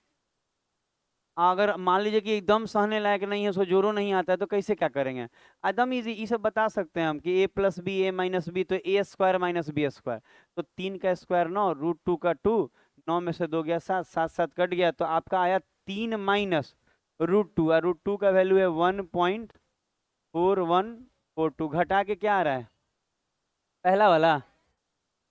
अगर मान लीजिए कि एकदम सहने लायक नहीं है, उसको जोरों नहीं आता है, तो कैसे क्या करेंगे? एकदम इजी, ये सब बता सकते हैं हम कि ए plus B A minus B, तो ए स्क्वायर माइनस बी स्क्वायर, तो 3 का स्क्वायर 9, रूट 2 का 2, 9 में से 2 गया 7, 7 7 कट गया, तो आपका आया 3 माइनस रूट 2, और रूट 2 का वैल्यू है 1.4142, घटा के क्या आ रहा है पहला वाला?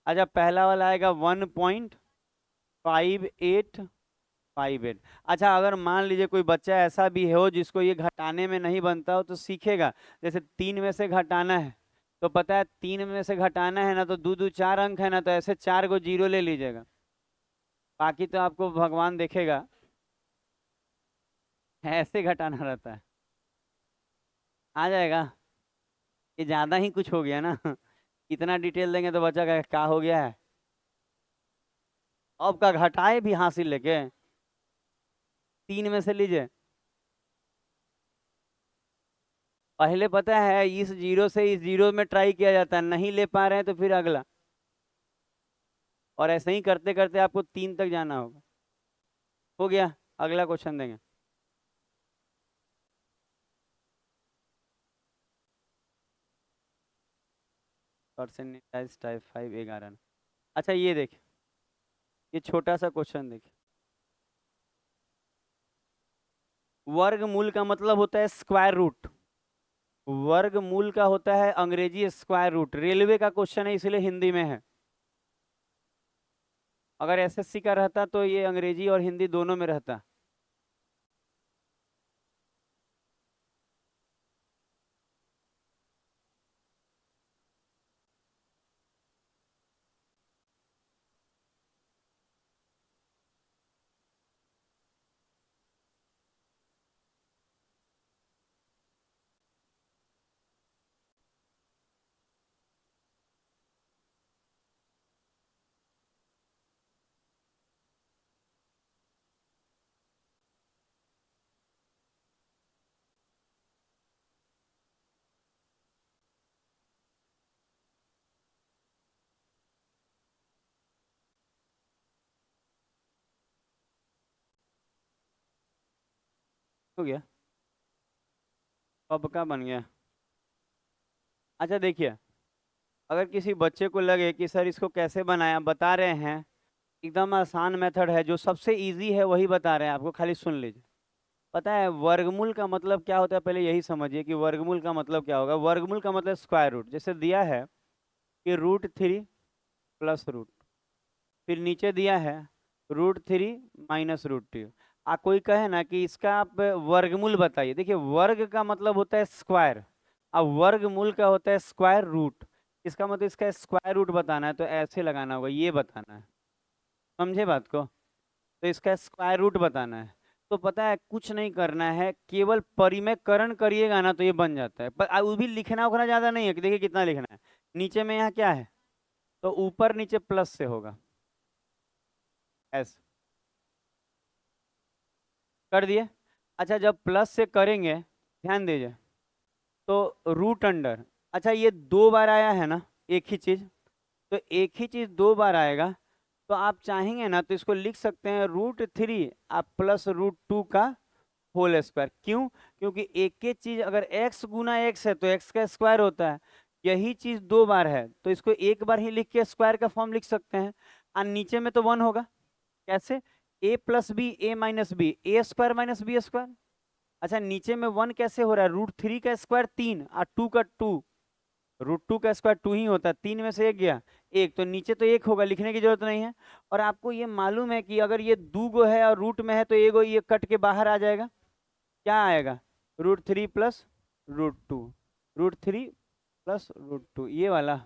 अच्छा पहला वाला आएगा 1.5858। अच्छा अगर मान लीजिए कोई बच्चा ऐसा भी हो जिसको ये घटाने में नहीं बनता हो, तो सीखेगा, जैसे 3 में से घटाना है, तो पता है 3 में से घटाना है ना, तो 2 2 4 अंक है ना, तो ऐसे 4 को 0 ले लीजिएगा, बाकी तो आपको भगवान देखेगा, ऐसे घटाना रहता है, आ जाएगा। ये ज्यादा ही कुछ हो गया ना इतना डिटेल देंगे तो बच्चा का क्या हो गया है, अब का घटाए भी हासिल लेके, 3 में से लीजिए। पहले पता है इस जीरो से इस जीरो में ट्राई किया जाता है, नहीं ले पा रहे हैं तो फिर अगला, और ऐसे ही करते करते आपको 3 तक जाना होगा। हो गया, अगला क्वेश्चन देंगे। Percentage type 5 11। अच्छा ये देख, ये छोटा सा क्वेश्चन देख, वर्गमूल का मतलब होता है स्क्वायर रूट, वर्गमूल का होता है अंग्रेजी स्क्वायर रूट। रेलवे का क्वेश्चन है इसलिए हिंदी में है, अगर एसएससी का रहता तो ये अंग्रेजी और हिंदी दोनों में रहता। हो गया, अब का बन गया। अच्छा देखिए, अगर किसी बच्चे को लगे कि सर इसको कैसे बनाया, बता रहे हैं, एकदम आसान मेथड है, जो सबसे इजी है वही बता रहे हैं आपको, खाली सुन लीजिए। पता है वर्गमूल का मतलब क्या होता है, पहले यही समझिए कि वर्गमूल का मतलब क्या होगा। वर्गमूल का मतलब स्क्वायर रूट, जैसे दिया है कि रूट 3 प्लस रूट, फिर नीचे दिया है रूट 3 माइनस रूट 2। कोई कहे ना कि इसका आप वर्गमूल बताइए, देखिए वर्ग का मतलब होता है स्क्वायर, अब वर्गमूल का होता है स्क्वायर रूट, इसका मतलब इसका स्क्वायर रूट बताना है, तो ऐसे लगाना होगा, ये बताना है, समझे बात को? तो इसका स्क्वायर रूट बताना है, तो पता है कुछ नहीं करना है, केवल परिमेयकरण करिएगा ना तो ये बन जाता है। पर वो भी लिखना उखना ज्यादा नहीं है, कि देखिए कितना लिखना है, नीचे में यहाँ क्या है, तो ऊपर नीचे प्लस से होगा, ऐसे कर दिए। अच्छा जब प्लस से करेंगे, ध्यान दीजिए, तो रूट अंडर, अच्छा ये 2 बार आया है ना एक ही चीज, तो एक ही चीज 2 बार आएगा, तो आप चाहेंगे ना तो इसको लिख सकते हैं रूट 3 आप प्लस रूट 2 का होल स्क्वायर। क्यों? क्योंकि एक ही चीज अगर x गुना x है तो x का स्क्वायर होता है, यही चीज 2 बार है तो इसको एक बार ही लिख के स्क्वायर का फॉर्म लिख सकते हैं, और नीचे में तो 1 होगा। कैसे? a plus B A minus B, A square minus B square. अच्छा नीचे में 1 कैसे हो रहा है, रूट 3 का स्क्वायर 3 और 2 का 2, रूट 2 का स्क्वायर 2 ही होता है, 3 में से एक गया एक, तो नीचे तो एक होगा, लिखने की जरूरत नहीं है। और आपको ये मालूम है कि अगर ये 2 गो है और रूट में है तो एगो ये कट के बाहर आ जाएगा, क्या आएगा, root 3 plus root 2, root 3 plus root 2, ये वाला।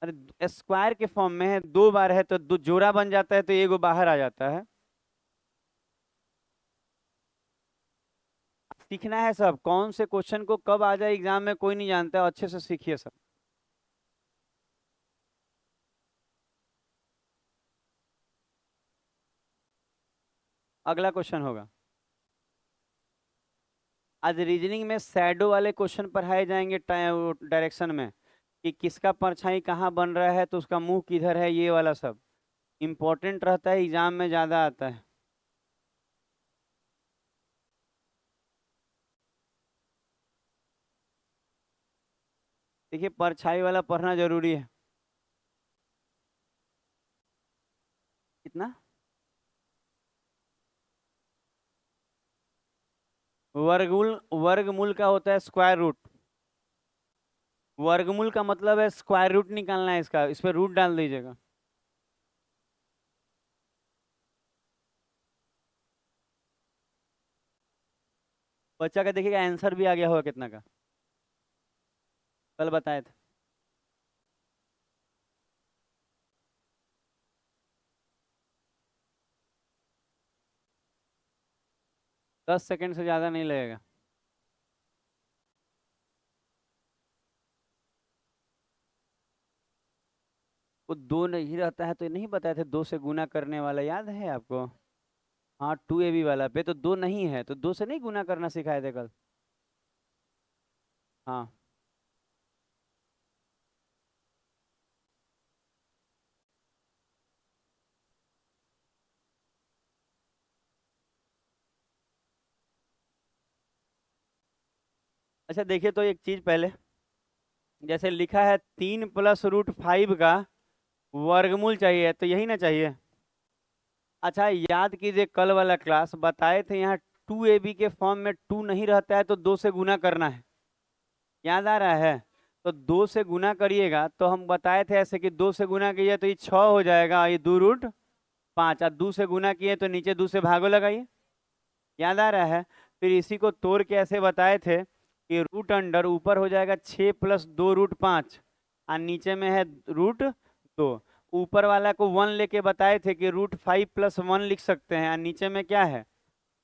अरे स्क्वायर के फॉर्म में है, 2 बार है तो दो जोड़ा बन जाता है, तो एगो बाहर आ जाता है। सीखना है सब, कौन से क्वेश्चन को कब आ जाए एग्जाम में कोई नहीं जानता है, अच्छे से सीखिए सब। अगला क्वेश्चन होगा। आज रीजनिंग में शैडो वाले क्वेश्चन पढ़ाए जाएंगे डायरेक्शन में, कि किसका परछाई कहाँ बन रहा है तो उसका मुंह किधर है, ये वाला सब इम्पोर्टेंट रहता है, एग्जाम में ज्यादा आता है। देखिए परछाई वाला पढ़ना जरूरी है। कितना? वर्गमूल, वर्गमूल का होता है स्क्वायर रूट। वर्गमूल का मतलब है स्क्वायर रूट निकालना है इसका, इस पे रूट डाल दीजिएगा। बच्चा का देखिएगा आंसर भी आ गया होगा कितना का, कल बताए थे। 10 सेकंड से ज्यादा नहीं लगेगा। वो दो नहीं रहता है तो नहीं बताए थे, 2 से गुना करने वाला याद है आपको? हाँ 2ab वाला पे तो 2 नहीं है, तो 2 से नहीं गुना करना सिखाए थे कल। हाँ। अच्छा देखिए तो एक चीज पहले, जैसे लिखा है 3 + √5 का वर्गमूल चाहिए, तो यही ना चाहिए। अच्छा याद कीजिए कल वाला क्लास बताए थे, यहाँ 2ab के फॉर्म में 2 नहीं रहता है तो 2 से गुना करना है, याद आ रहा है? तो 2 से गुना करिएगा, तो हम बताए थे ऐसे कि 2 से गुना किए तो ये 6 हो जाएगा, ये 2√5, और 2 से गुना किए तो नीचे 2 से भागो लगाइए, याद आ रहा है? फिर इसी को तोड़ के ऐसे बताए थे कि रूट अंडर ऊपर हो जाएगा 6 + 2√5, और नीचे में है √2। ऊपर वाला को 1 लेके बताए थे कि √5 + 1 लिख सकते हैं, और नीचे में क्या है,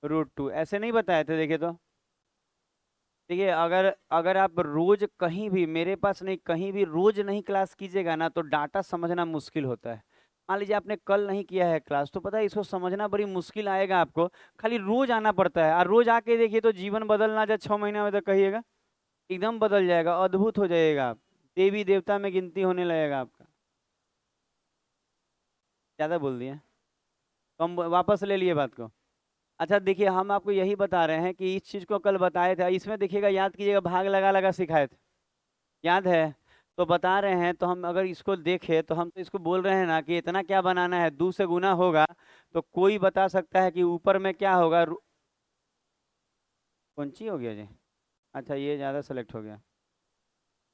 √2, ऐसे नहीं बताए थे? देखिए तो, देखिए अगर अगर आप रोज कहीं भी, मेरे पास नहीं कहीं भी रोज नहीं क्लास कीजिएगा ना, तो डाटा समझना मुश्किल होता है। मान लीजिए आपने कल नहीं किया है क्लास, तो पता है इसको समझना बड़ी मुश्किल आएगा आपको। खाली रोज आना पड़ता है, और रोज आके देखिए तो जीवन बदलना जाए 6 महीने में, तो कहिएगा एकदम बदल जाएगा, अद्भुत हो जाएगा आप, देवी देवता में गिनती होने लगेगा आपका। ज्यादा बोल दिए, तो हम वापस ले लिए बात को। अच्छा देखिए हम आपको यही बता रहे हैं कि इस चीज को कल बताए थे, इसमें देखिएगा याद कीजिएगा भाग लगा लगा सिखाए थे, याद है? तो बता रहे हैं, तो हम अगर इसको देखें तो हम तो इसको बोल रहे हैं ना कि इतना क्या बनाना है, 2 से गुना होगा, तो कोई बता सकता है कि ऊपर में क्या होगा, कौन सी हो गया जी? अच्छा ये ज़्यादा सेलेक्ट हो गया।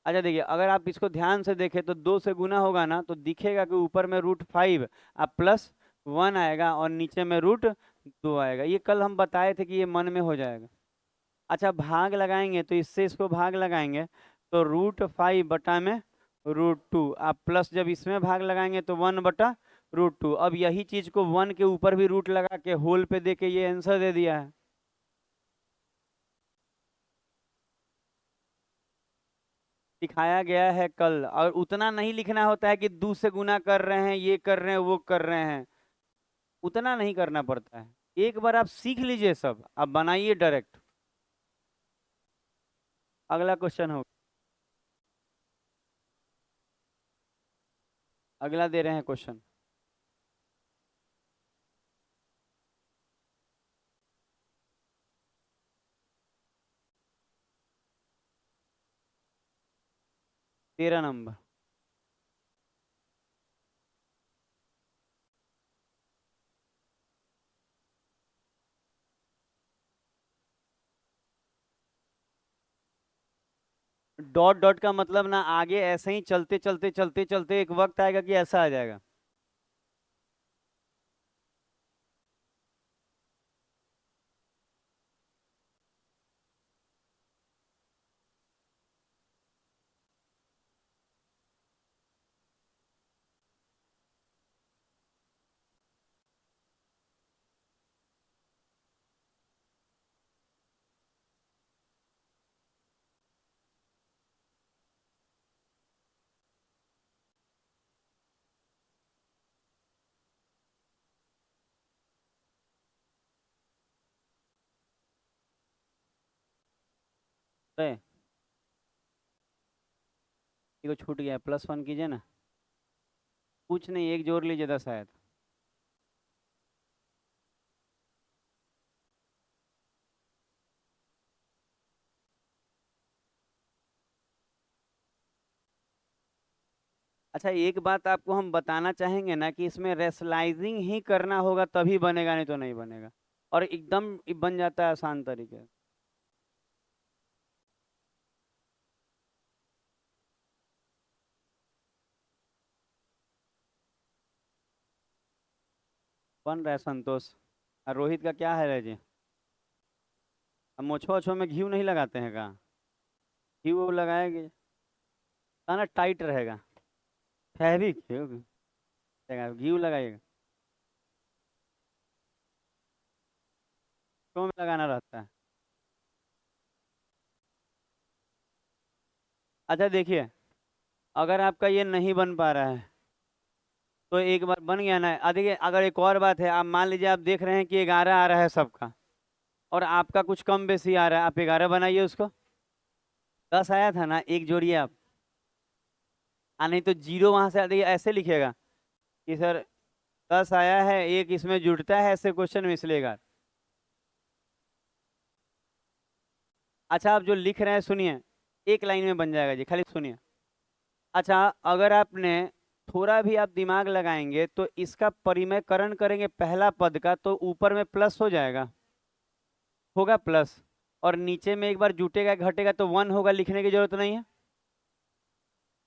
अच्छा देखिए अगर आप इसको ध्यान से देखें तो 2 से गुना होगा ना, तो दिखेगा कि ऊपर में √5 अब +1 आएगा, और नीचे में √2 आएगा, ये कल हम बताए थे कि ये मन में हो जाएगा। अच्छा भाग लगाएंगे तो इससे इसको भाग लगाएंगे, तो √5/√2, आप प्लस जब इसमें भाग लगाएंगे तो 1/√2। अब यही चीज को 1 के ऊपर भी रूट लगा के होल पे दे के ये आंसर दे दिया है। दिखाया गया है कल, और उतना नहीं लिखना होता है कि 2 से गुना कर रहे हैं, ये कर रहे हैं, वो कर रहे हैं, उतना नहीं करना पड़ता है। एक बार आप सीख लीजिए सब, आप बनाइए डायरेक्ट। अगला क्वेश्चन हो, अगला दे रहे हैं क्वेश्चन। 13 नंबर। डॉट डॉट का मतलब ना आगे ऐसे ही चलते चलते चलते चलते एक वक्त आएगा कि ऐसा आ जाएगा। तो ये छूट गया, +1 कीजिए ना। कुछ नहीं, एक जोड़ लीजिए 10 आया था। अच्छा, एक बात आपको हम बताना चाहेंगे ना कि इसमें रेशलाइजिंग ही करना होगा तभी बनेगा, नहीं तो नहीं बनेगा। और एकदम बन जाता है आसान तरीके से। 1 रहा है संतोष। और रोहित का क्या है जी? अब मोछो ओछो में घी नहीं लगाते हैं का? घी वो लगाएंगे तो ना टाइट रहेगा। फैब्रिक घी लगाइएगा। क्यों में लगाना रहता है? अच्छा देखिए, अगर आपका ये नहीं बन पा रहा है तो एक बार बन गया ना, देखिए अगर एक और बात है, आप मान लीजिए आप देख रहे हैं कि 11 आ रहा है सबका, और आपका कुछ कम बेसी आ रहा है, आप 11 बनाइए उसको। 10 आया था ना, एक जोड़िए आप। नहीं तो जीरो वहां से देखिए ऐसे लिखेगा कि सर 10 आया है, एक इसमें जुड़ता है, ऐसे क्वेश्चन में इसलिएगा। अच्छा, आप जो लिख रहे हैं सुनिए, एक लाइन में बन जाएगा जी, खाली सुनिए। अच्छा, अगर आपने थोड़ा भी आप दिमाग लगाएंगे तो इसका परिमयकरण करेंगे पहला पद का, तो ऊपर में प्लस हो जाएगा, होगा प्लस। और नीचे में एक बार जुटेगा घटेगा तो 1 होगा, लिखने की जरूरत नहीं है।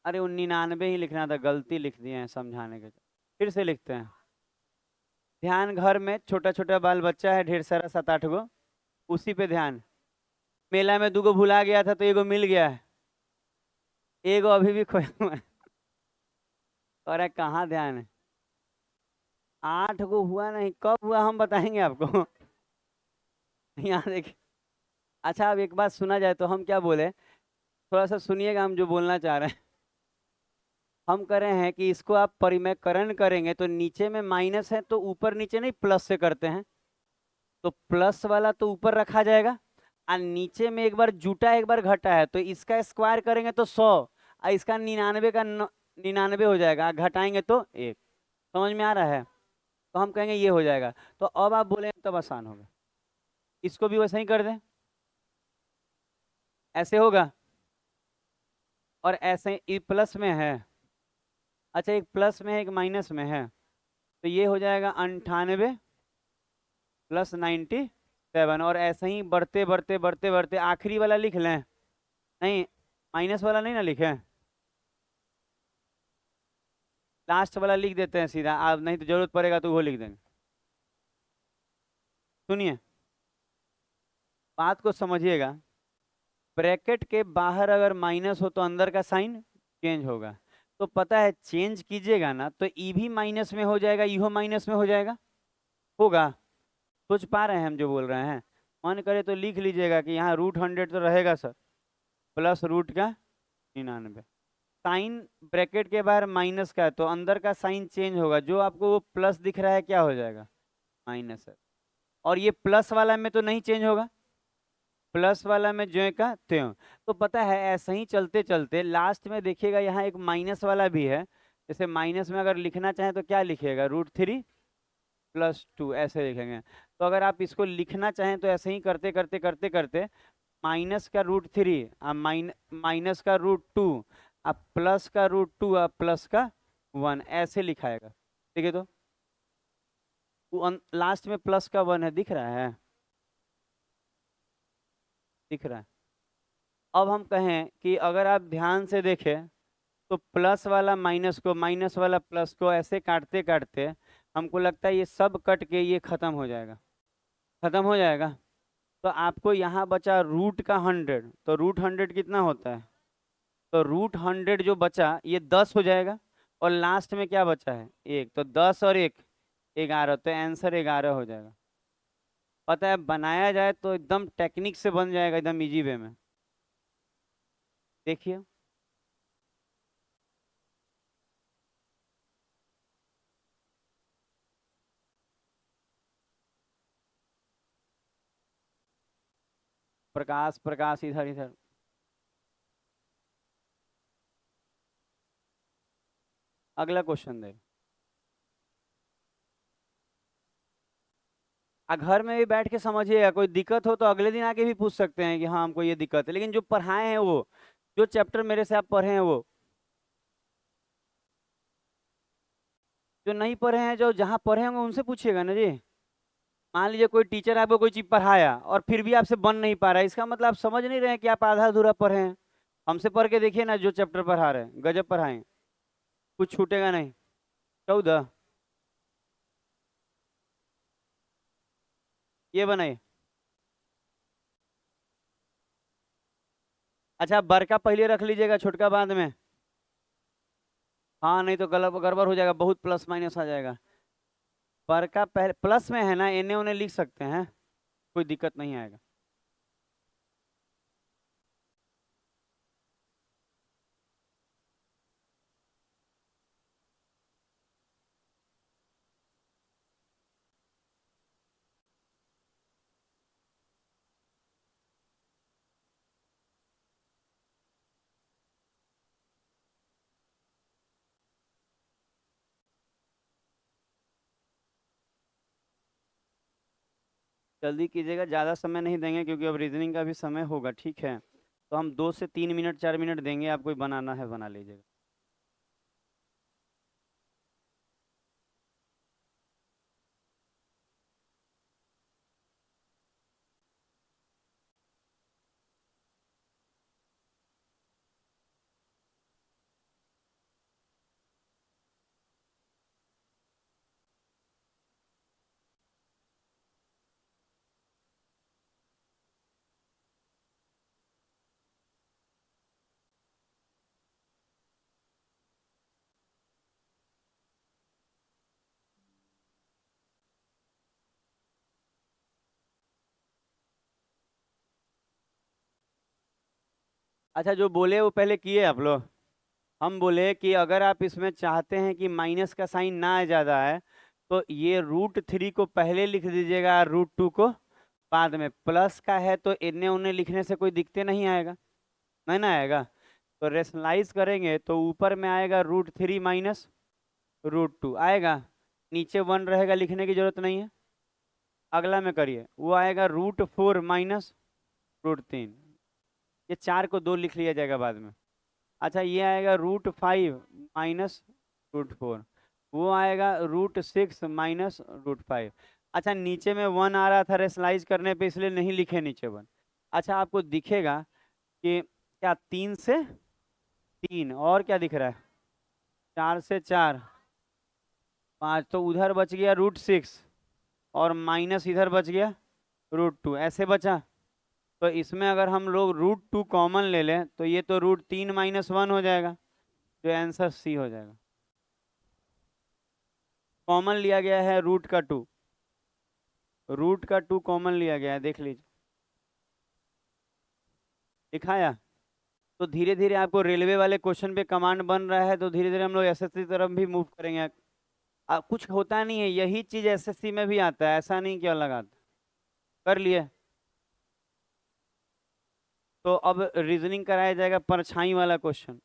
अरे वो 99 ही लिखना था, गलती लिख दिए हैं समझाने के। फिर से लिखते हैं। ध्यान, घर में छोटा छोटा बाल बच्चा है ढेर सारा, 7 8 गो, उसी पे ध्यान। मेला में 2 गो भुला गया था तो एगो मिल गया है, एगो अभी भी खोया हुआ है। और कहाँ ध्यान है? 8 गो हुआ नहीं, कब हुआ हम बताएंगे आपको। यहाँ देखिए। अच्छा, अब एक बात सुना जाए तो हम क्या बोले, थोड़ा सा सुनिएगा हम जो बोलना चाह रहे हैं। हम कह रहे हैं कि इसको आप परिमयकरण करेंगे तो नीचे में माइनस है तो ऊपर नीचे नहीं प्लस से करते हैं, तो प्लस वाला तो ऊपर रखा जाएगा, और नीचे में एक बार जुटा एक बार घटा है तो इसका स्क्वायर करेंगे तो 100, और इसका 99 का 99 हो जाएगा, घटाएंगे तो 1। समझ में आ रहा है? तो हम कहेंगे ये हो जाएगा। तो अब आप बोले तब आसान होगा, इसको भी वैसे ही कर दें, ऐसे होगा। और ऐसे ही प्लस में है। अच्छा, एक प्लस में है एक माइनस में है, तो ये हो जाएगा 98 + 97। और ऐसे ही बढ़ते बढ़ते बढ़ते बढ़ते आखिरी वाला लिख लें। नहीं, माइनस वाला नहीं ना लिखें, लास्ट वाला लिख देते हैं सीधा, आप नहीं तो जरूरत पड़ेगा तो वो लिख देंगे। सुनिए, बात को समझिएगा। ब्रैकेट के बाहर अगर माइनस हो तो अंदर का साइन चेंज होगा। तो पता है चेंज कीजिएगा ना तो ई भी माइनस में हो जाएगा, इहो माइनस में हो जाएगा, होगा। सोच पा रहे हैं हम जो बोल रहे हैं? मन करे तो लिख लीजिएगा कि यहाँ √100 तो रहेगा सर, प्लस रूट का 99। साइन ब्रैकेट के बाहर माइनस का है तो अंदर का साइन चेंज होगा, जो आपको वो प्लस दिख रहा है क्या हो जाएगा, माइनस है। और ये प्लस वाला में तो नहीं चेंज होगा, प्लस वाला में ज्यों का त्यों। तो पता है ऐसे ही चलते चलते लास्ट में देखिएगा यहाँ एक माइनस वाला भी है। जैसे माइनस में अगर लिखना चाहें तो क्या लिखिएगा, √3 + 2 ऐसे लिखेंगे। तो अगर आप इसको लिखना चाहें तो ऐसे ही करते करते करते करते माइनस का √3 माइनस का √2 अब प्लस का √2 अब प्लस का 1 ऐसे लिखाएगा। ठीक है, तो लास्ट में प्लस का 1 है, दिख रहा है? दिख रहा है। अब हम कहें कि अगर आप ध्यान से देखें तो प्लस वाला माइनस को, माइनस वाला प्लस को ऐसे काटते काटते हमको लगता है ये सब कट के ये खत्म हो जाएगा, खत्म हो जाएगा। तो आपको यहाँ बचा √100, तो √100 कितना होता है? तो √100 जो बचा ये 10 हो जाएगा, और लास्ट में क्या बचा है, 1, तो 10 और 1 11, तो आंसर 11 हो जाएगा। पता है बनाया जाए तो एकदम टेक्निक से बन जाएगा, एकदम इजी वे में। देखिए, प्रकाश प्रकाश इधर इधर। अगला क्वेश्चन दे। घर में भी बैठ के समझिएगा, कोई दिक्कत हो तो अगले दिन आके भी पूछ सकते हैं कि हाँ हमको ये दिक्कत है, लेकिन जो पढ़ाए हैं वो, जो चैप्टर मेरे से आप पढ़े हैं वो, जो नहीं पढ़े हैं, जो जहाँ पढ़े होंगे उनसे पूछिएगा ना जी। मान लीजिए कोई टीचर आपको कोई चीज पढ़ाया और फिर भी आपसे बन नहीं पा रहा है, इसका मतलब आप समझ नहीं रहे हैं कि आप आधा अधूरा पढ़े हैं। हमसे पढ़ के देखिए ना, जो चैप्टर पढ़ा रहे हैं गजब पढ़ाएं, कुछ छूटेगा नहीं। 14 ये बनाइए। अच्छा बड़का पहले रख लीजिएगा, छोटका बाद में। हाँ नहीं तो गलत गड़बड़ हो जाएगा, बहुत प्लस माइनस आ जाएगा। बड़का पहले प्लस में है ना, इन्हें उन्हें लिख सकते हैं, कोई दिक्कत नहीं आएगा। जल्दी कीजिएगा, ज़्यादा समय नहीं देंगे क्योंकि अब रीजनिंग का भी समय होगा, ठीक है। तो हम 2 से 3 मिनट 4 मिनट देंगे, आपको बनाना है बना लीजिएगा। अच्छा जो बोले वो पहले किए आप लोग। हम बोले कि अगर आप इसमें चाहते हैं कि माइनस का साइन ना आ ज़्यादा है, तो ये √3 को पहले लिख दीजिएगा, √2 को बाद में। प्लस का है तो इन्हें उन्हें लिखने से कोई दिक्कत नहीं आएगा, नहीं ना आएगा। तो रेशनलाइज करेंगे तो ऊपर में आएगा √3 माइनस √2 आएगा, नीचे 1 रहेगा, लिखने की जरूरत नहीं है। अगला में करिए, वो आएगा √4 माइनस √3, ये 4 को 2 लिख लिया जाएगा बाद में। अच्छा ये आएगा √5 माइनस √4, वो आएगा √6 माइनस √5। अच्छा नीचे में 1 आ रहा था रेशनलाइज करने पे, इसलिए नहीं लिखे नीचे 1। अच्छा आपको दिखेगा कि क्या 3 से 3, और क्या दिख रहा है, 4 से 4, 5, तो उधर बच गया √6 और माइनस इधर बच गया √2, ऐसे बचा। तो इसमें अगर हम लोग √2 कॉमन ले लें तो ये तो √3 माइनस 1 हो जाएगा, जो आंसर सी हो जाएगा। कॉमन लिया गया है √2, √2 कॉमन लिया गया है, देख लीजिए दिखाया। तो धीरे धीरे आपको रेलवे वाले क्वेश्चन पे कमांड बन रहा है, तो धीरे धीरे हम लोग एसएससी तरफ भी मूव करेंगे। कुछ होता नहीं है, यही चीज एसएससी में भी आता है, ऐसा नहीं क्या लगा कर लिए। तो अब रीजनिंग कराया जाएगा, परछाई वाला क्वेश्चन।